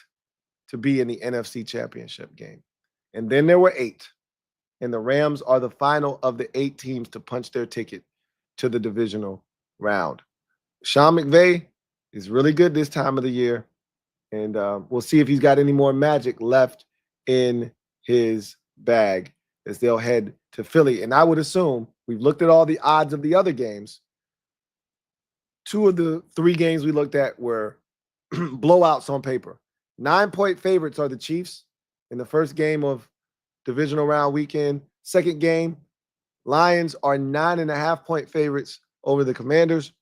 to be in the NFC Championship game. And then there were 8. And the Rams are the final of the 8 teams to punch their ticket to the divisional round. Sean McVay is really good this time of the year. And we'll see if he's got any more magic left in his bag as they'll head to Philly. And I would assume, we've looked at all the odds of the other games. 2 of the 3 games we looked at were blowouts on paper. 9-point favorites are the Chiefs in the first game of divisional round weekend. Second game, Lions are 9.5-point favorites over the Commanders.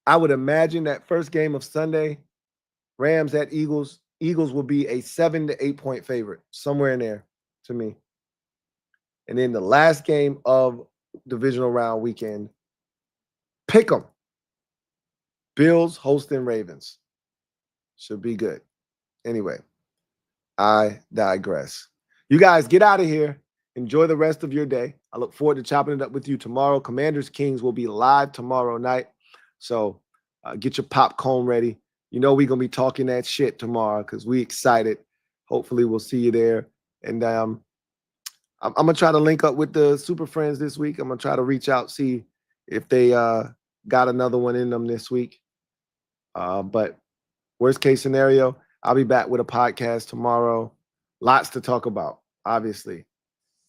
I would imagine that first game of Sunday, Rams at Eagles. Eagles will be a 7 to 8-point favorite, somewhere in there to me. And then the last game of divisional round weekend, pick 'em. Bills hosting Ravens. Should be good. Anyway, I digress. You guys get out of here. Enjoy the rest of your day. I look forward to chopping it up with you tomorrow. Commanders Kings will be live tomorrow night. So get your popcorn ready. You know we're going to be talking that shit tomorrow because we excited. Hopefully we'll see you there. And I'm going to try to link up with the Super Friends this week. I'm going to try to reach out, see if they got another one in them this week. But worst case scenario, I'll be back with a podcast tomorrow. Lots to talk about, obviously.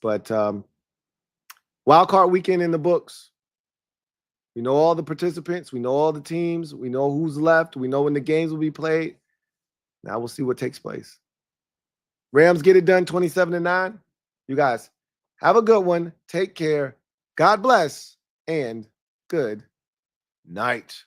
But Wildcard Weekend in the books. We know all the participants. We know all the teams. We know who's left. We know when the games will be played. Now we'll see what takes place. Rams get it done 27-9. You guys have a good one. Take care. God bless and good night.